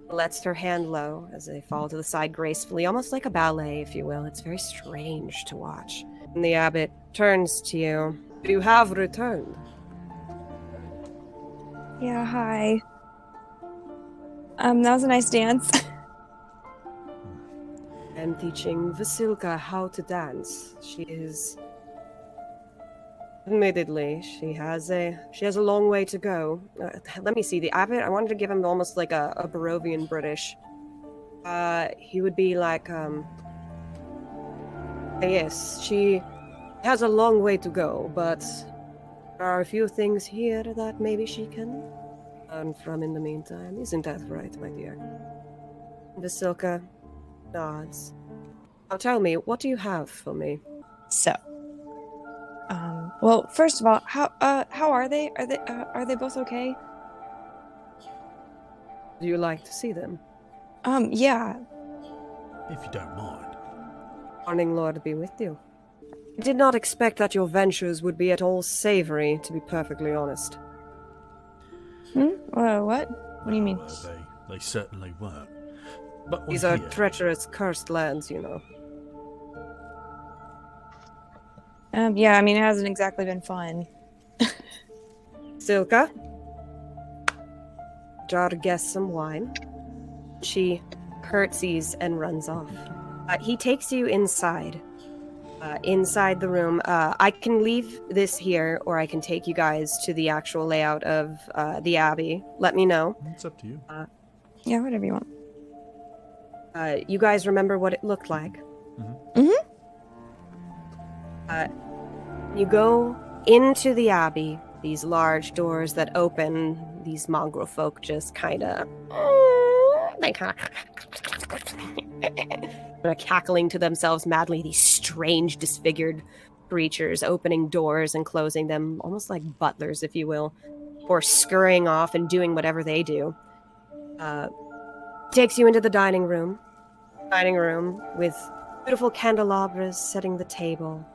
lets her hand low as they fall to the side gracefully, almost like a ballet, if you will. It's very strange to watch. And the abbot turns to you. You have returned. Yeah, hi. That was a nice dance. I'm teaching Vasilka how to dance. She is... Admittedly, she has a long way to go. Let me see, the abbot, I wanted to give him almost like a Barovian British. He would be like, yes, she has a long way to go, but there are a few things here that maybe she can learn from in the meantime. Isn't that right, my dear? Vasilka nods. Now tell me, what do you have for me? So, well, first of all, how are they? Are they both okay? Do you like to see them? Yeah. If you don't mind. Morning, Lord, be with you. I did not expect that your ventures would be at all savory, to be perfectly honest. What? What do you mean? They certainly weren't. But These are treacherous, cursed lands, you know. Yeah, I mean, it hasn't exactly been fun. Silka, jar guess some wine. She curtsies and runs off. He takes you inside. Inside the room. I can leave this here, or I can take you guys to the actual layout of the Abbey. Let me know. It's up to you. Yeah, whatever you want. You guys remember what it looked like? You go into the Abbey, these large doors that open, these mongrel folk just kind of... They're cackling to themselves madly, these strange, disfigured creatures opening doors and closing them, almost like butlers, if you will, or scurrying off and doing whatever they do. Takes you into the dining room with beautiful candelabras setting the table,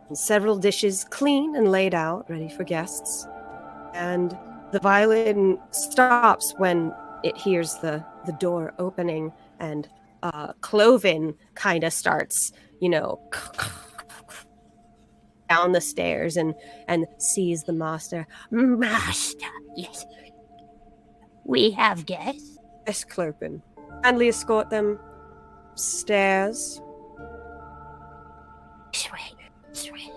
and several dishes clean and laid out, ready for guests. And the violin stops when it hears the door opening, and Cloven kind of starts, down the stairs and sees the master. Master, yes. We have guests. Miss Clopin. Kindly escort them upstairs. Sweet.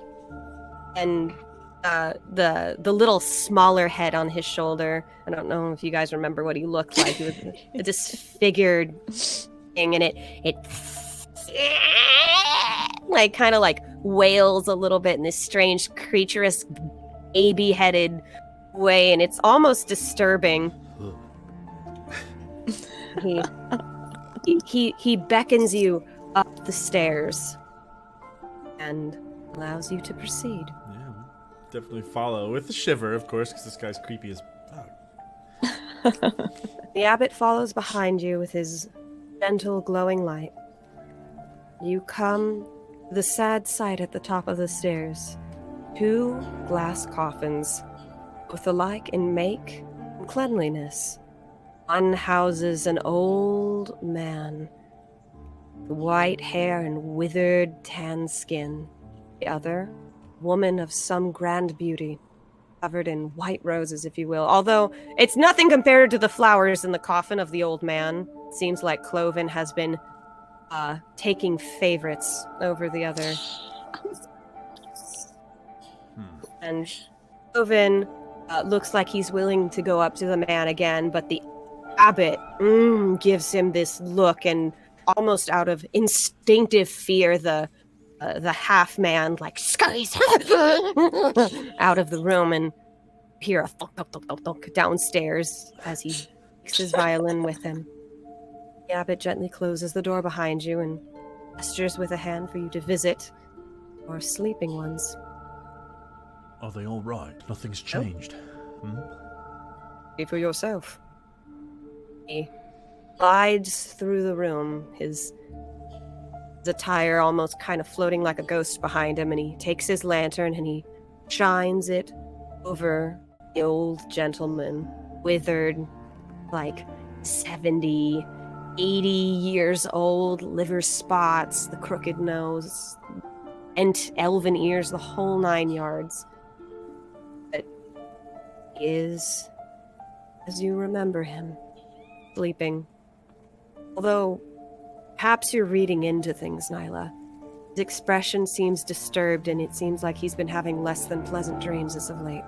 And the little smaller head on his shoulder. I don't know if you guys remember what he looked like. He was a disfigured thing, and it like kind of like wails a little bit in this strange creaturous baby-headed way, and it's almost disturbing. He beckons you up the stairs and allows you to proceed. Yeah, we'll definitely follow with a shiver, of course, because this guy's creepy as fuck. The abbot follows behind you with his gentle glowing light. You come to the sad sight at the top of the stairs. 2 glass coffins, both alike in make and cleanliness. One houses an old man, with white hair and withered tan skin. The other, woman of some grand beauty, covered in white roses, if you will. Although it's nothing compared to the flowers in the coffin of the old man. It seems like Cloven has been taking favorites over the other. And Cloven looks like he's willing to go up to the man again, but the abbot gives him this look, and almost out of instinctive fear, the half man like scurries out of the room, and hear a thunk, thunk, thunk, thunk, thunk downstairs as he takes his violin with him. The abbot gently closes the door behind you and gestures with a hand for you to visit your sleeping ones. Are they all right? Nothing's changed. See for yourself. He glides through the room, his attire almost kind of floating like a ghost behind him, and he takes his lantern and he shines it over the old gentleman, withered, like 70, 80 years old, liver spots, the crooked nose, and elven ears, the whole 9 yards. But he is, as you remember him, sleeping. Although, perhaps you're reading into things, Nyla. His expression seems disturbed, and it seems like he's been having less than pleasant dreams as of late.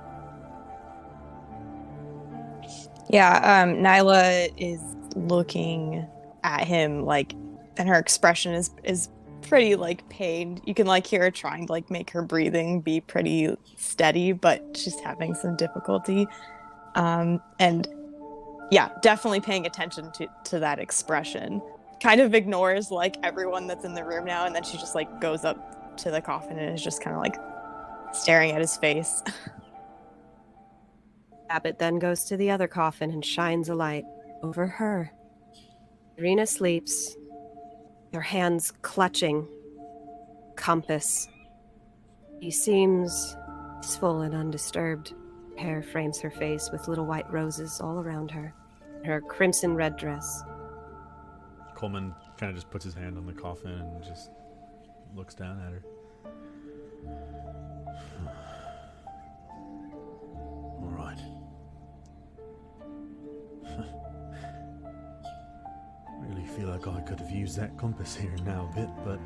Yeah, Nyla is looking at him, like, and her expression is pretty, like, pained. You can, like, hear her trying to, like, make her breathing be pretty steady, but she's having some difficulty. And yeah, definitely paying attention to that expression. Kind of ignores, like, everyone that's in the room now, and then she just, like, goes up to the coffin and is just kind of, like, staring at his face. Abbott then goes to the other coffin and shines a light over her. Ireena sleeps, her hands clutching compass. She seems peaceful and undisturbed. Hair frames her face with little white roses all around her. Her crimson red dress. Coleman kind of just puts his hand on the coffin and just looks down at her. All right. Really feel like I could have used that compass here now a bit, but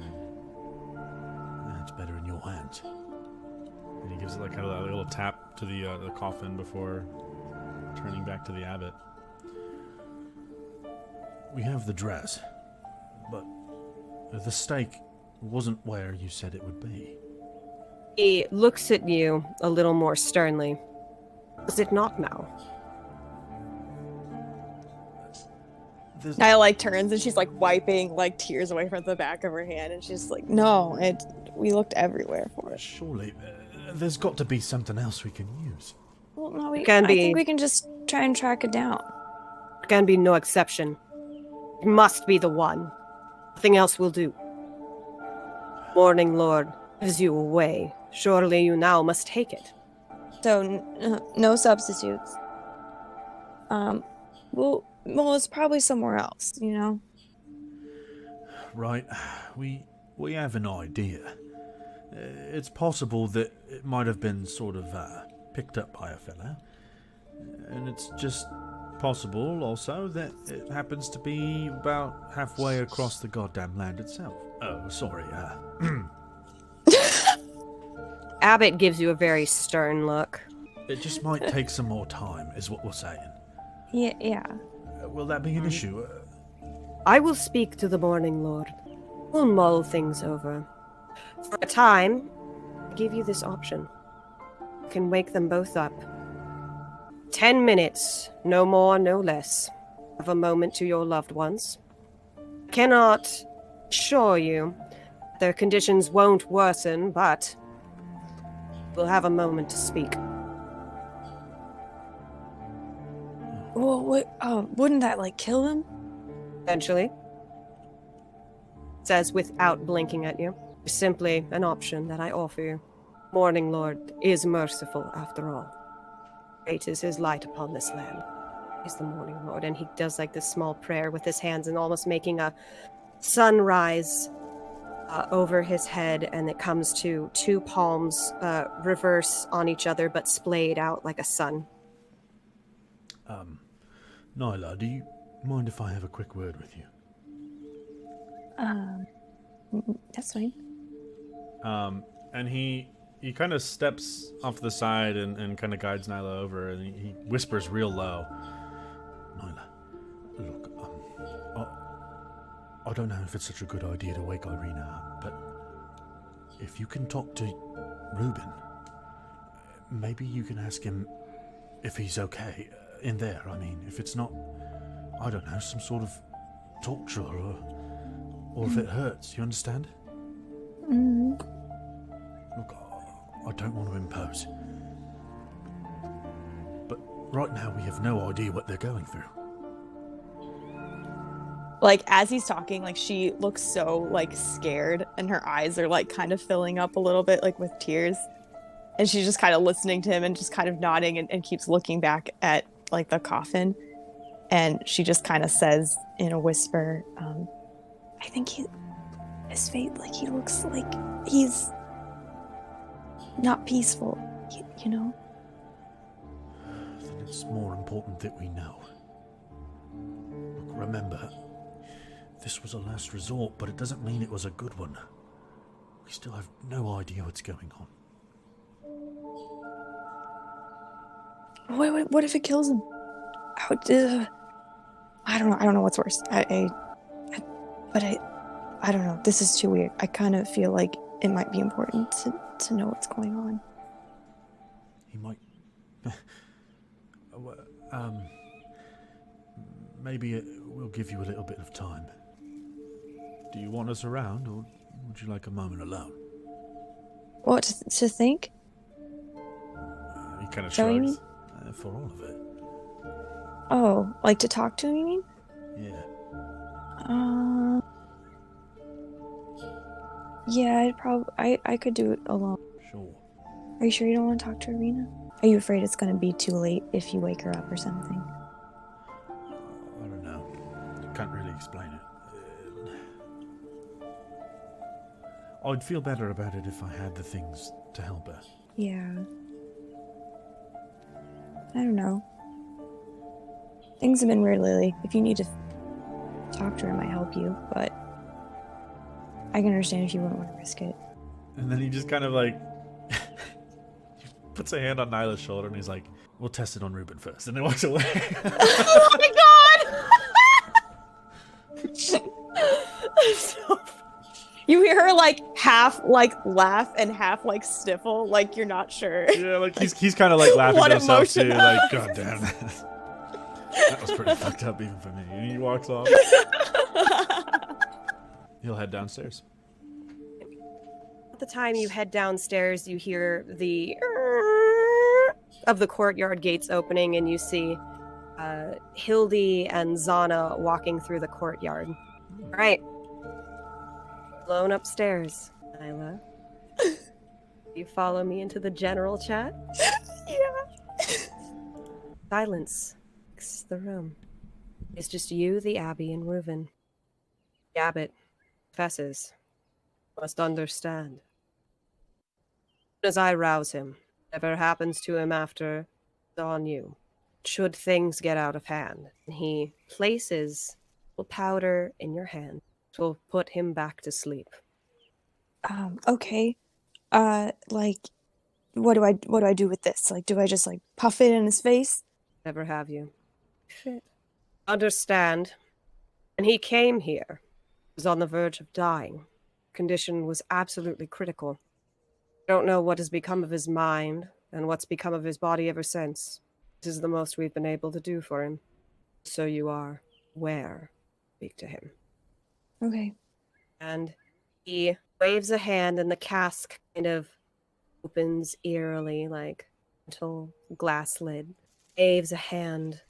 it's better in your hands. And he gives it like kind of a little tap to the coffin before turning back to the abbot. We have the dress, but the stake wasn't where you said it would be. He looks at you a little more sternly. Is it not now? Nyla, like, turns and she's, like, wiping, like, tears away from the back of her hand, and she's like, no, we looked everywhere for it. Surely, there's got to be something else we can use. Well, no, I think we can just try and track it down. There can be no exception. It must be the one. Nothing else will do. Morning Lord gives you away. Surely you now must take it. So, no substitutes. Well, it's probably somewhere else, you know? Right. We have an idea. It's possible that it might have been sort of picked up by a fella. And it's just possible also that it happens to be about halfway across the goddamn land itself. Oh, sorry, Abbott gives you a very stern look. it just might take some more time, is what we're saying. Yeah. Will that be an issue? I will speak to the Morning Lord. We'll mull things over. For a time, I give you this option. You can wake them both up. 10 minutes, no more, no less. Have a moment to your loved ones. Cannot assure you their conditions won't worsen, but we'll have a moment to speak. Well, wouldn't that kill him? Eventually. Says without blinking at you. It's simply an option that I offer you. Morning Lord is merciful after all. Great is his light upon this land. He's the Morning Lord, and he does this small prayer with his hands and almost making a sunrise over his head, and it comes to two palms reverse on each other but splayed out like a sun. Nyla, do you mind if I have a quick word with you? That's fine. And he kind of steps off to the side and kind of guides Nyla over, and he whispers real low. Nyla, look, I don't know if it's such a good idea to wake Ireena up, but if you can talk to Reuben, maybe you can ask him if he's okay in there. I mean, if it's not, I don't know, some sort of torture or if it hurts, you understand? Mm-hmm. Look, I don't want to impose, but right now we have no idea what they're going through. As he's talking, she looks so scared, and her eyes are kind of filling up a little bit with tears, and she's just kind of listening to him and just kind of nodding and keeps looking back at the coffin, and she just kind of says in a whisper, I think his fate, he looks like he's not peaceful, you know? Then it's more important that we know. Look, remember, this was a last resort, but it doesn't mean it was a good one. We still have no idea what's going on. Wait, what if it kills him? I don't know what's worse. I don't know. This is too weird. I kind of feel like it might be important to know what's going on. He might... maybe we'll give you a little bit of time. Do you want us around, or would you like a moment alone? What, to think? He kind of Is that what you shrugs. For all of it. Oh, to talk to him, you mean? Yeah. Yeah, I could do it alone. Sure. Are you sure you don't want to talk to Ireena? Are you afraid it's going to be too late if you wake her up or something? I don't know. Can't really explain it. I'd feel better about it if I had the things to help her. Yeah. I don't know. Things have been weird lately. If you need to talk to her, it might help you, but I can understand if you wouldn't want to risk it. And then he just kind of he puts a hand on Nyla's shoulder and he's like, we'll test it on Reuben first. And then walks away. Oh my god! You hear her half laugh and half sniffle, you're not sure. Yeah, he's kind of laughing What to himself too, emotion. God damn it. That was pretty fucked up even for me. And he walks off. He'll head downstairs. At the time you head downstairs, you hear the of the courtyard gates opening, and you see Hildy and Zhana walking through the courtyard. All right. Alone upstairs, Nyla. You follow me into the general chat? Yeah. Silence makes the room. It's just you, the Abbey, and Reuben. The abbot confesses. Must understand. As I rouse him, whatever happens to him after, it's on you. should things get out of hand. And he places a powder in your hand, which will put him back to sleep. Okay. Like, what do I do with this? Like, do I just like puff it in his face? Never have you. Understand. When he came here, he was on the verge of dying. Condition was absolutely critical. Don't know what has become of his mind and what's become of his body ever since. This is the most we've been able to do for him. So you are aware. Speak to him. Okay. And he waves a hand and the cask kind of opens eerily, like a little glass lid. Waves a hand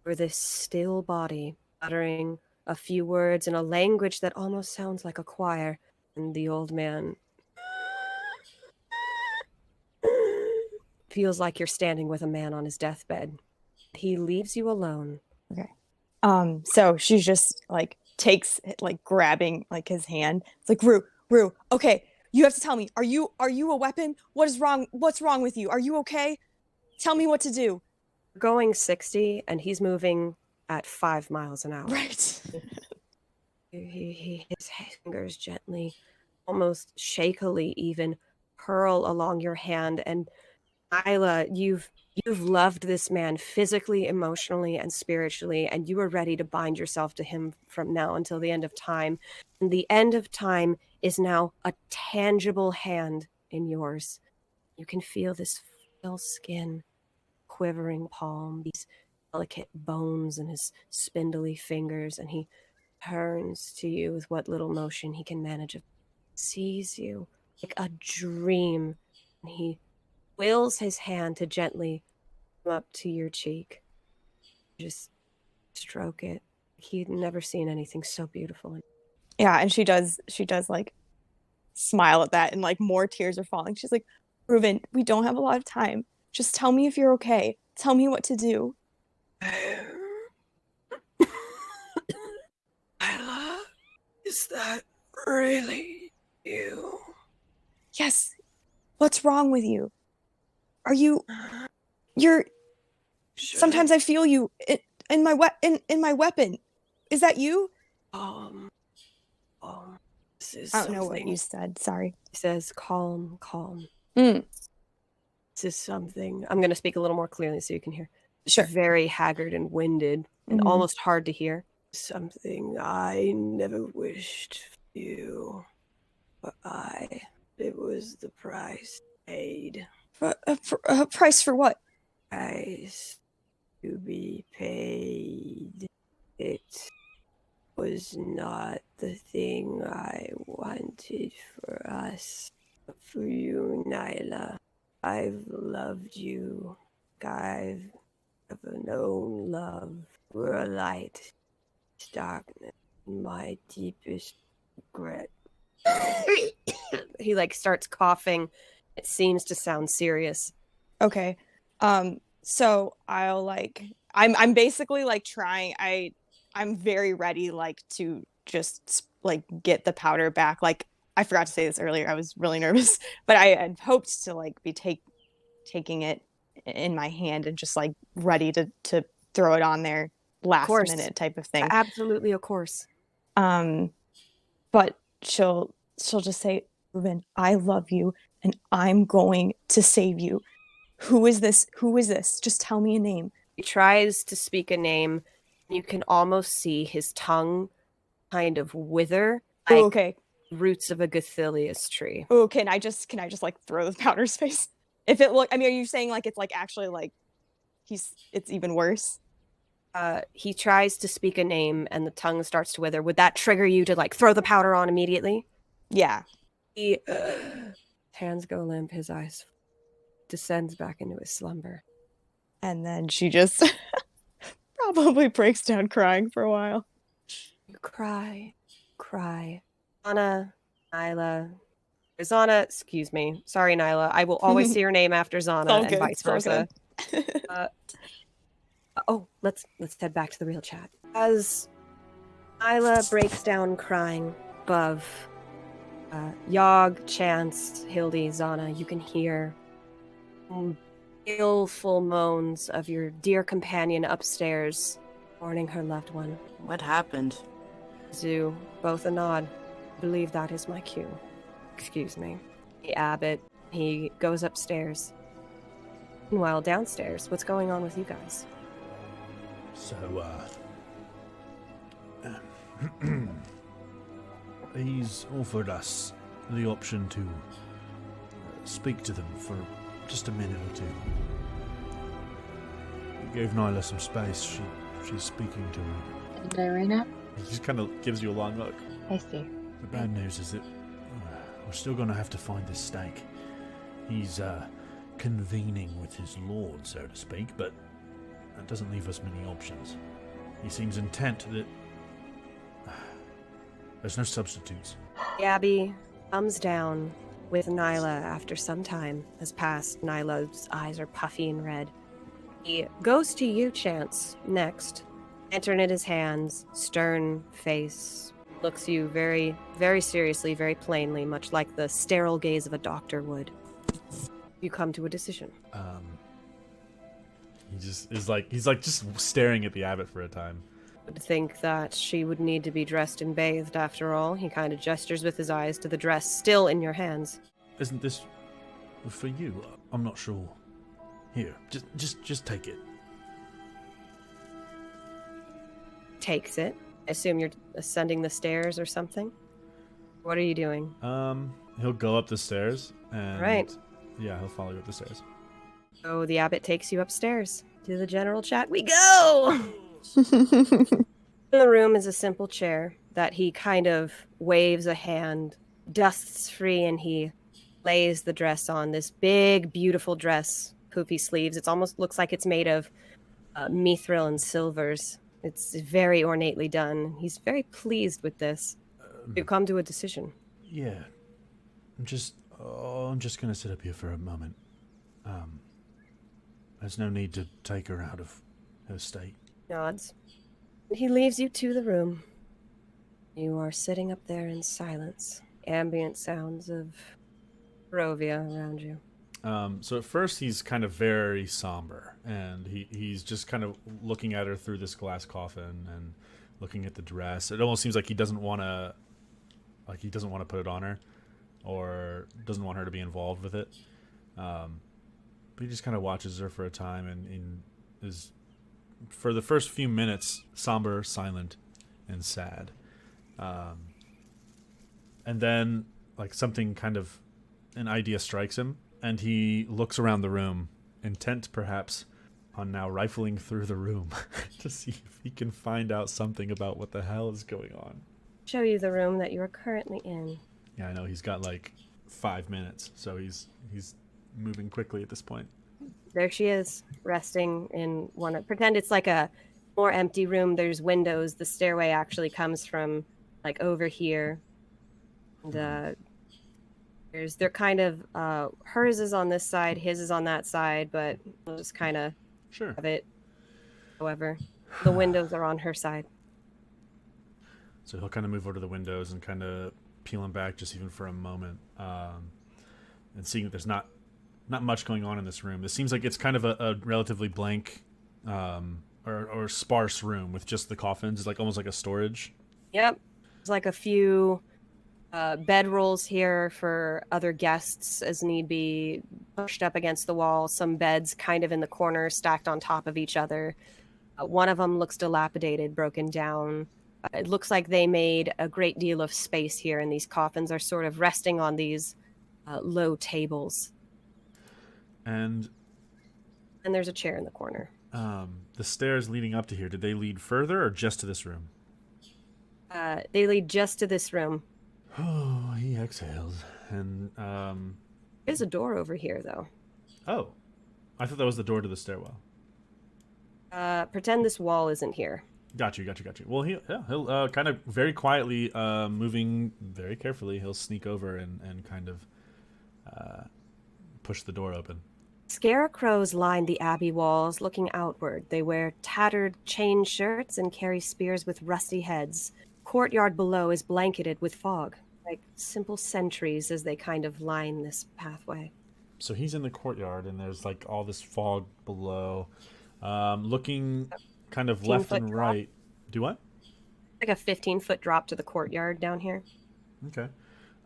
for this still body, uttering a few words in a language that almost sounds like a choir. And the old man feels like you're standing with a man on his deathbed. He leaves you alone. Okay. So she just like takes like grabbing like his hand. It's like, Rue, okay, you have to tell me, are you a weapon? What is wrong? What's wrong with you? Are you okay? Tell me what to do. We're going 60 and he's moving at 5 miles an hour. Right. His fingers gently, almost shakily even, curl along your hand. And Nyla, you've loved this man physically, emotionally, and spiritually, and you are ready to bind yourself to him from now until the end of time. And the end of time is now a tangible hand in yours. You can feel this frail skin, quivering palm, these delicate bones in his spindly fingers, and he turns to you with what little motion he can manage, sees you like a dream, and he wills his hand to gently come up to your cheek. Just stroke it. He'd never seen anything so beautiful. Yeah, and she does like smile at that, and like more tears are falling. She's like, Reuben, we don't have a lot of time. Just tell me if you're okay. Tell me what to do. Nyla, is that really you? Yes. What's wrong with you? You're sometimes I feel you in my weapon. Is that you? This is I don't know what you said. Sorry. He says, calm. Mm. This is something. I'm going to speak a little more clearly so you can hear. Sure. Very haggard and winded and Mhm. almost hard to hear. Something I never wished for you, but it was the price paid. A price for what? Price to be paid. It was not the thing I wanted for us. But for you, Nyla, I've loved you. I've never known love. We're a light, darkness, my deepest regret. He like starts coughing. It seems to sound serious. Okay. So I'll like I'm basically like trying I'm very ready like to just like get the powder back. Like I forgot to say this earlier. I was really nervous, but I had hoped to like be taking it in my hand and just like ready to throw it on there last minute type of thing. Absolutely, of course. But she'll just say, Reuben, I love you and I'm going to save you. Who is this? Just tell me a name. He tries to speak a name. You can almost see his tongue kind of wither, like okay. roots of a gathilius tree. Oh, can I just like throw the powder in his face? If it look, I mean, are you saying like it's like actually like it's even worse? He tries to speak a name and the tongue starts to wither. Would that trigger you to like throw the powder on immediately? Yeah. His hands go limp, his eyes descends back into his slumber. And then she just probably breaks down crying for a while. Cry. Zhana, Nyla. Zhana, excuse me. Sorry, Nyla. I will always say your name after Zhana and vice versa. Let's head back to the real chat. As Nyla breaks down crying above, Yogg, Chance, Hildy, Zhana, you can hear Ilful moans of your dear companion upstairs, mourning her loved one. What happened? Zoo, both a nod. I believe that is my cue. Excuse me. The abbot, he goes upstairs. Meanwhile, downstairs, what's going on with you guys? So, he's offered us the option to speak to them for just a minute or two. He gave Nyla some space. She's speaking to her. And Ireena? He just kind of gives you a long look. I see. The bad news is that we're still going to have to find this stake. He's convening with his lord, so to speak, but that doesn't leave us many options. He seems intent that there's no substitutes. The Abbey comes down with Nyla after some time has passed. Nyla's eyes are puffy and red. He goes to you, Chance, next. Lantern in his hands, stern face, looks you very, very seriously, very plainly, much like the sterile gaze of a doctor would. You come to a decision. He just is like, he's like just staring at the abbot for a time. I would think that she would need to be dressed and bathed after all. He kind of gestures with his eyes to the dress still in your hands. Isn't this for you? I'm not sure. Here, just take it. Takes it. I assume you're ascending the stairs or something? What are you doing? He'll go up the stairs and... Right. Yeah, he'll follow you up the stairs. So the abbot takes you upstairs. To the general chat we go! In the room is a simple chair that he kind of waves a hand, dusts free, and he lays the dress on. This big, beautiful dress, poofy sleeves. It almost looks like it's made of mithril and silvers. It's very ornately done. He's very pleased with this. You come to a decision. Yeah. I'm just going to sit up here for a moment. There's no need to take her out of her state. Nods. He leaves you to the room. You are sitting up there in silence. Ambient sounds of Barovia around you. So at first he's kind of very somber, and he's just kind of looking at her through this glass coffin and looking at the dress. It almost seems like he doesn't want to put it on her, or doesn't want her to be involved with it. But he just kind of watches her for a time and is, for the first few minutes, somber, silent, and sad. And then, like, something kind of, an idea strikes him, and he looks around the room, intent perhaps on now rifling through the room to see if he can find out something about what the hell is going on. Show you the room that you are currently in. Yeah, I know, he's got like 5 minutes, so he's moving quickly at this point. There she is, resting in one. Pretend it's like a more empty room. There's windows. The stairway actually comes from like over here. And they're kind of hers is on this side, his is on that side, but we'll just kind of have it. However, the windows are on her side. So he'll kind of move over to the windows and kind of peel them back just even for a moment, and seeing that there's not much going on in this room. This seems like it's kind of a relatively blank or sparse room with just the coffins. It's like almost like a storage. Yep. There's like a few bedrolls here for other guests as need be, pushed up against the wall. Some beds kind of in the corner stacked on top of each other. One of them looks dilapidated, broken down. It looks like they made a great deal of space here, and these coffins are sort of resting on these low tables. And there's a chair in the corner. The stairs leading up to here, did they lead further or just to this room? They lead just to this room. Oh, he exhales. And there's a door over here, though. Oh, I thought that was the door to the stairwell. Pretend this wall isn't here. Got you. Well, he'll kind of very quietly, moving very carefully, he'll sneak over and kind of push the door open. Scarecrows line the Abbey walls, looking outward. They wear tattered chain shirts and carry spears with rusty heads. Courtyard below is blanketed with fog, like simple sentries as they kind of line this pathway. So he's in the courtyard, and there's like all this fog below. Looking kind of left and right. Do what? Like a 15-foot drop to the courtyard down here. Okay.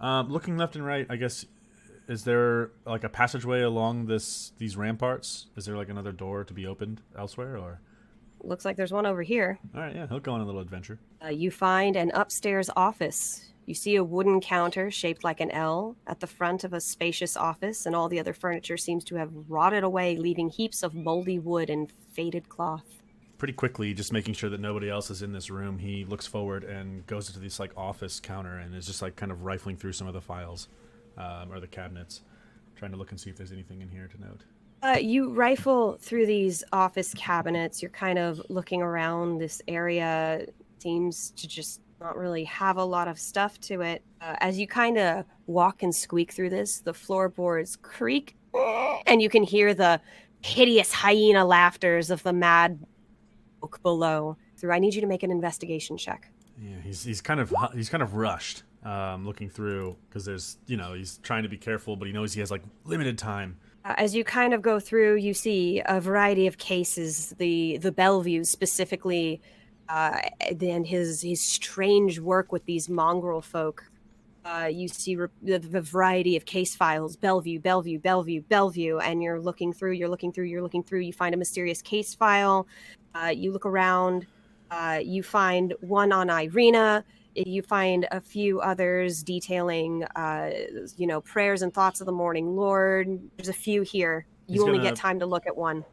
Looking left and right, I guess, is there like a passageway along these ramparts? Is there like another door to be opened elsewhere, or? Looks like there's one over here. All right, yeah, he'll go on a little adventure. You find an upstairs office. You see a wooden counter shaped like an L at the front of a spacious office, and all the other furniture seems to have rotted away, leaving heaps of moldy wood and faded cloth. Pretty quickly, just making sure that nobody else is in this room, he looks forward and goes into this like office counter and is just like kind of rifling through some of the files or the cabinets, trying to look and see if there's anything in here to note. You rifle through these office cabinets. You're kind of looking around. This area seems to just not really have a lot of stuff to it. As you kind of walk and squeak through this, the floorboards creak, and you can hear the hideous hyena laughters of the mad folk below. I need you to make an investigation check. Yeah, he's kind of rushed, looking through because there's he's trying to be careful, but he knows he has like limited time. As you kind of go through, you see a variety of cases. The Bellevue specifically, then his strange work with these mongrel folk. You see the variety of case files, Bellevue, and you're looking through. You find a mysterious case file. You look around. You find one on Ireena. You find a few others detailing, prayers and thoughts of the morning Lord. There's a few here. You only get time to look at one.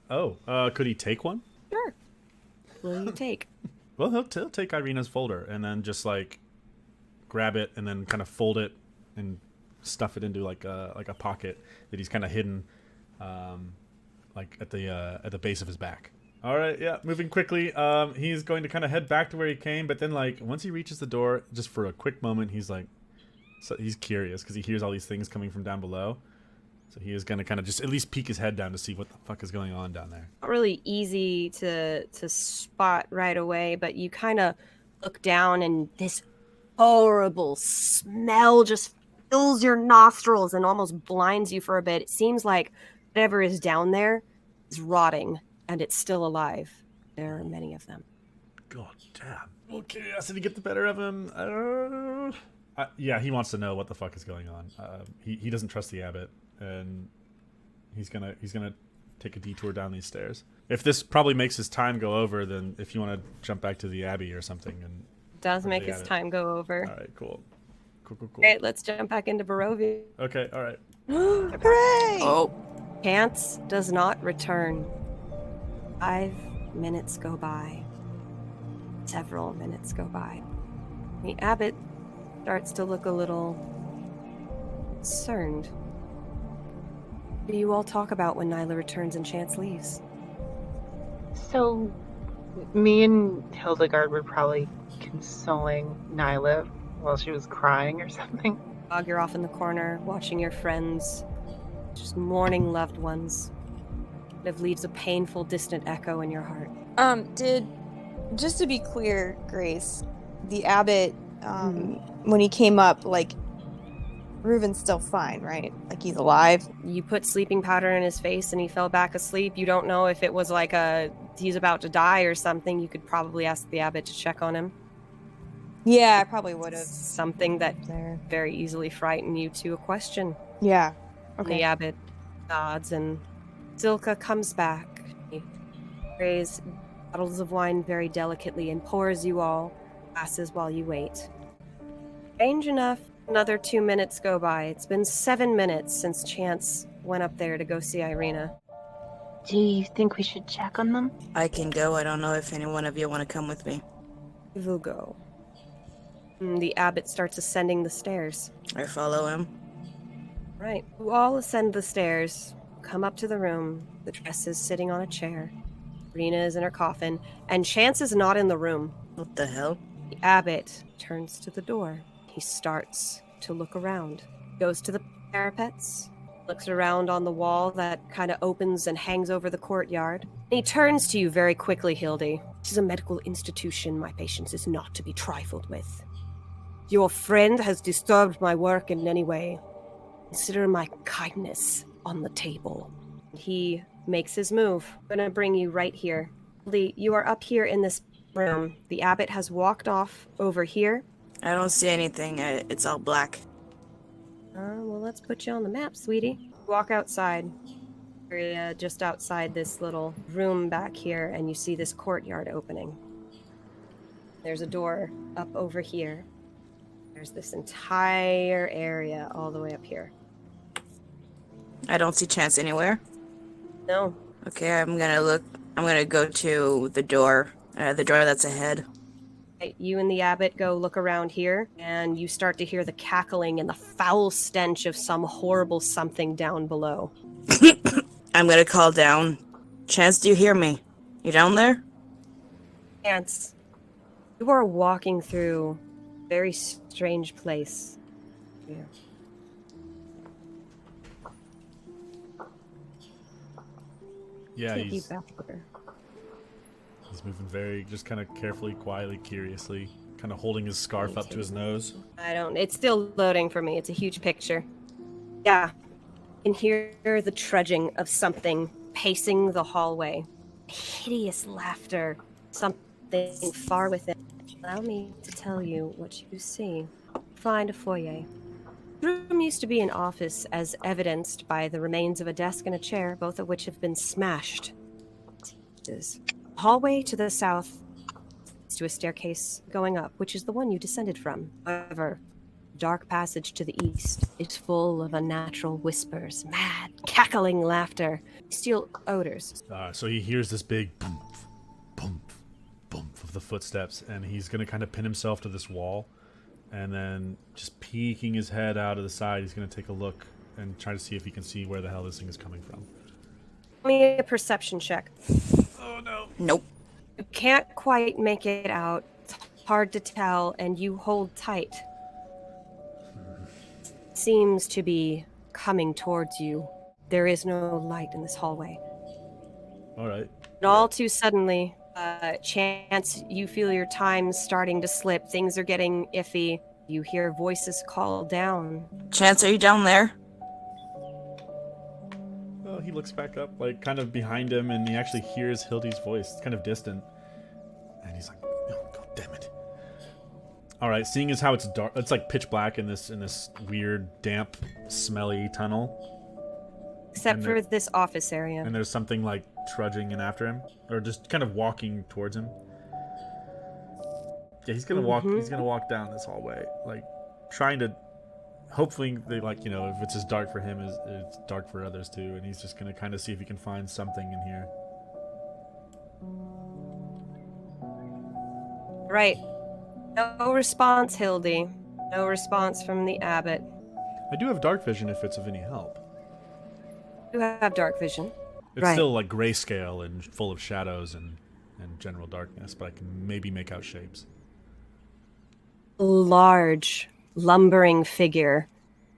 Oh, could he take one? Sure. Will you take? Well, he'll take Ireena's folder and then just like grab it and then kind of fold it and stuff it into like a pocket that he's kind of hidden, like at the base of his back. All right, yeah, moving quickly. He's going to kind of head back to where he came, but then like once he reaches the door, just for a quick moment, he's curious because he hears all these things coming from down below. So he is going to kind of just at least peek his head down to see what the fuck is going on down there. Not really easy to spot right away, but you kind of look down and this horrible smell just fills your nostrils and almost blinds you for a bit. It seems like whatever is down there is rotting. And it's still alive. There are many of them. God damn. Will curiosity get the better of him? Yeah, he wants to know what the fuck is going on. He doesn't trust the abbot, and he's gonna take a detour down these stairs. If this probably makes his time go over, then if you want to jump back to the Abbey or something, and does make his time go over. All right, cool. Okay, let's jump back into Barovia. Okay, all right. Hooray! Oh, Chance does not return. 5 minutes go by. Several minutes go by. The abbot starts to look a little concerned. What do you all talk about when Nyla returns and Chance leaves? So, me and Hildegard were probably consoling Nyla while she was crying or something. You're off in the corner, watching your friends, just mourning loved ones. It leaves a painful, distant echo in your heart. Just to be clear, Grace, the abbot, when he came up, like, Reuven's still fine, right? Like, he's alive? You put sleeping powder in his face and he fell back asleep. You don't know if it was like he's about to die or something. You could probably ask the abbot to check on him. Yeah, I probably would have. Something that very easily frightened you to a question. Yeah. Okay. The abbot nods and Zilka comes back. He sprays bottles of wine very delicately and pours you all glasses while you wait. Strange enough, another 2 minutes go by. It's been 7 minutes since Chance went up there to go see Ireena. Do you think we should check on them? I can go. I don't know if any one of you want to come with me. You will go. The abbot starts ascending the stairs. I follow him. Right. You all ascend the stairs. Come up to the room. The dress is sitting on a chair. Ireena is in her coffin, and Chance is not in the room. What the hell? The abbot turns to the door. He starts to look around. Goes to the parapets, looks around on the wall that kind of opens and hangs over the courtyard. And he turns to you very quickly, Hildy. This is a medical institution. My patience is not to be trifled with. Your friend has disturbed my work in any way. Consider my kindness on the table. He makes his move. I'm going to bring you right here. Lee, you are up here in this room. The abbot has walked off over here. I don't see anything. It's all black. Well, let's put you on the map, sweetie. Walk outside. Area just outside this little room back here, and you see this courtyard opening. There's a door up over here. There's this entire area all the way up here. I don't see Chance anywhere. No. Okay, I'm gonna go to the door that's ahead. You and the abbot go look around here, and you start to hear the cackling and the foul stench of some horrible something down below. I'm gonna call down. Chance, do you hear me? You down there? Chance, you are walking through a very strange place. Yeah. Yeah, Take you he's backward. moving very, just kind of carefully, quietly, curiously, kind of holding his scarf up to his nose. It's still loading for me. It's a huge picture. Yeah. You can hear the trudging of something pacing the hallway. Hideous laughter. Something far within. Allow me to tell you what you see. Find a foyer. The room used to be an office, as evidenced by the remains of a desk and a chair, both of which have been smashed. The hallway to the south leads to a staircase going up, which is the one you descended from. However, the dark passage to the east is full of unnatural whispers, mad, cackling laughter, steel odors. So he hears this big boom, boom, boom of the footsteps, and he's going to kind of pin himself to this wall. And then, just peeking his head out of the side, he's going to take a look and try to see if he can see where the hell this thing is coming from. Give me a perception check. Oh, no. Nope. You can't quite make it out. It's hard to tell, and you hold tight. Seems to be coming towards you. There is no light in this hallway. All right. And all too suddenly, Chance, you feel your time starting to slip. Things are getting iffy. You hear voices call down. Chance, are you down there? Well, he looks back up, like, kind of behind him, and he actually hears Hildy's voice. It's kind of distant. And he's like, oh, God damn it. All right, seeing as how it's dark, it's like pitch black in this weird, damp, smelly tunnel. Except for this office area. And there's something like trudging in after him, or just kind of walking towards him. Yeah, he's gonna walk. He's gonna walk down this hallway, like trying to. Hopefully, they if it's as dark for him, it's dark for others too. And he's just gonna kind of see if he can find something in here. Right. No response, Hildy. No response from the abbot. I do have dark vision if it's of any help. You have dark vision. It's Right. still like grayscale and full of shadows and general darkness, but I can maybe make out shapes. Large, lumbering figure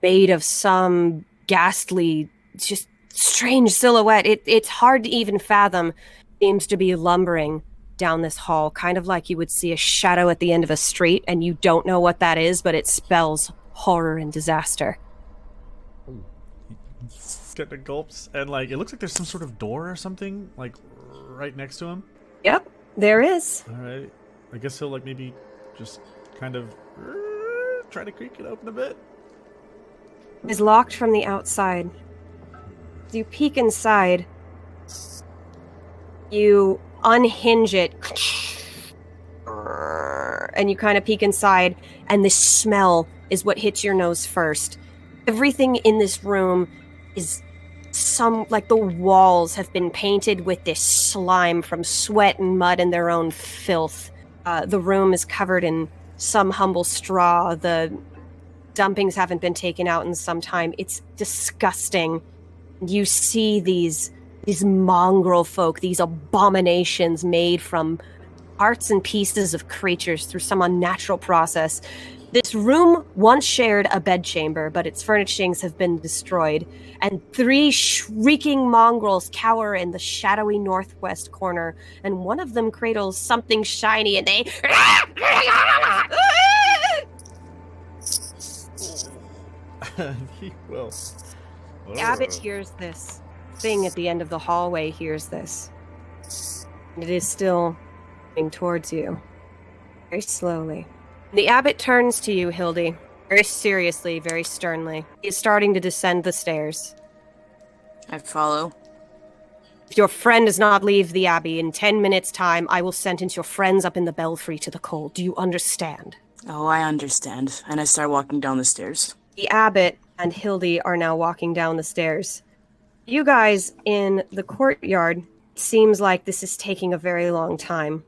made of some ghastly, just strange silhouette. It's hard to even fathom. Seems to be lumbering down this hall, kind of like you would see a shadow at the end of a street, and you don't know what that is, but it spells horror and disaster. Getting gulps, and like it looks like there's some sort of door or something like right next to him. Yep, there is. All right, I guess he'll like maybe just kind of try to creak it open a bit. It's locked from the outside. As you peek inside, you unhinge it, and you kind of peek inside, and the smell is what hits your nose first. Everything in this room is like the walls have been painted with this slime from sweat and mud and their own filth. The room is covered in some humble straw. The dumpings haven't been taken out in some time. It's disgusting. You see these mongrel folk, these abominations made from parts and pieces of creatures through some unnatural process. This room once shared a bedchamber, but its furnishings have been destroyed, and 3 shrieking mongrels cower in the shadowy northwest corner, and one of them cradles something shiny, and they... He will. The abbot hears this. Thing at the end of the hallway hears this. And it is still coming towards you. Very slowly. The abbot turns to you, Hildy. Very seriously, very sternly. He is starting to descend the stairs. I follow. If your friend does not leave the abbey in 10 minutes' time, I will sentence your friends up in the belfry to the cold. Do you understand? Oh, I understand. And I start walking down the stairs. The abbot and Hildy are now walking down the stairs. You guys in the courtyard, seems like this is taking a very long time.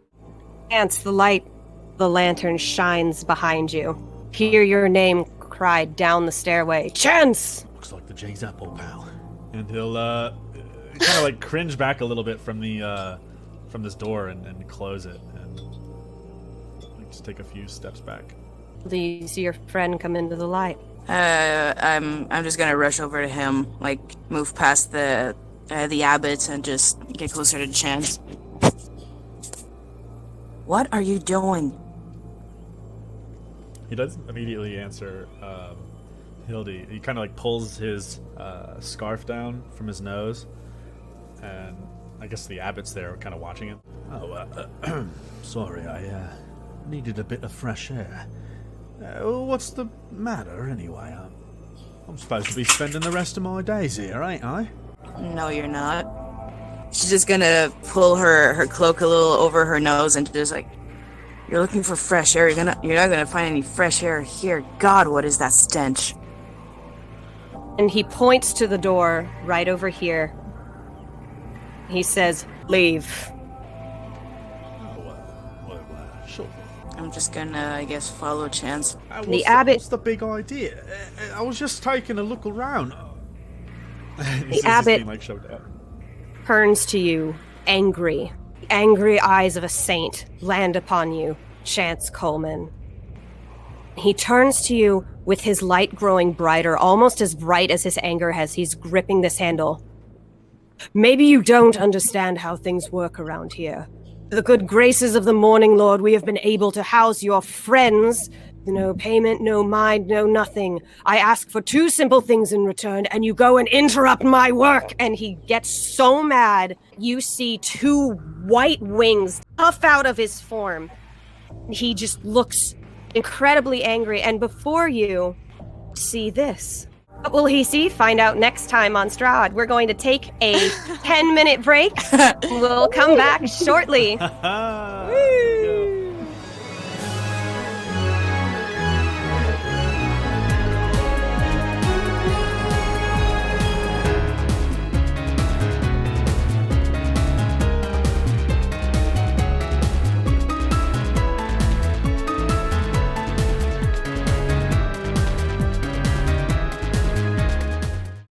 Chance, the light, the lantern shines behind you. Hear your name cried down the stairway. Chance! Looks like the Jay's apple, pal. And he'll kind of like cringe back a little bit from the from this door and close it and just take a few steps back. Do you see your friend come into the light? I'm just gonna rush over to him, like move past the abbot and just get closer to Chance. What are you doing? He doesn't immediately answer Hildy. He kind of like pulls his scarf down from his nose, and I guess the abbot's there kind of watching him. Oh, sorry, I needed a bit of fresh air. What's the matter, anyway? I'm supposed to be spending the rest of my days here, ain't I? No, you're not. She's just gonna pull her cloak a little over her nose and just like, you're looking for fresh air. You're not gonna find any fresh air here. God, what is that stench? And he points to the door right over here. He says, leave. Sure. I'm just gonna, I guess, follow Chance. The abbot... What's the big idea? I was just taking a look around. The abbot turns to you, angry. The angry eyes of a saint land upon you, Chance Coleman. He turns to you with his light growing brighter, almost as bright as his anger as he's gripping this handle. Maybe you don't understand how things work around here. For the good graces of the Morning Lord, we have been able to house your friends. No payment, no mind, no nothing. I ask for two simple things in return, and you go and interrupt my work. And he gets so mad, you see two white wings puff out of his form. He just looks incredibly angry, and before you see this. What will he see? Find out next time on Strahd. We're going to take a 10-minute break. We'll come back shortly.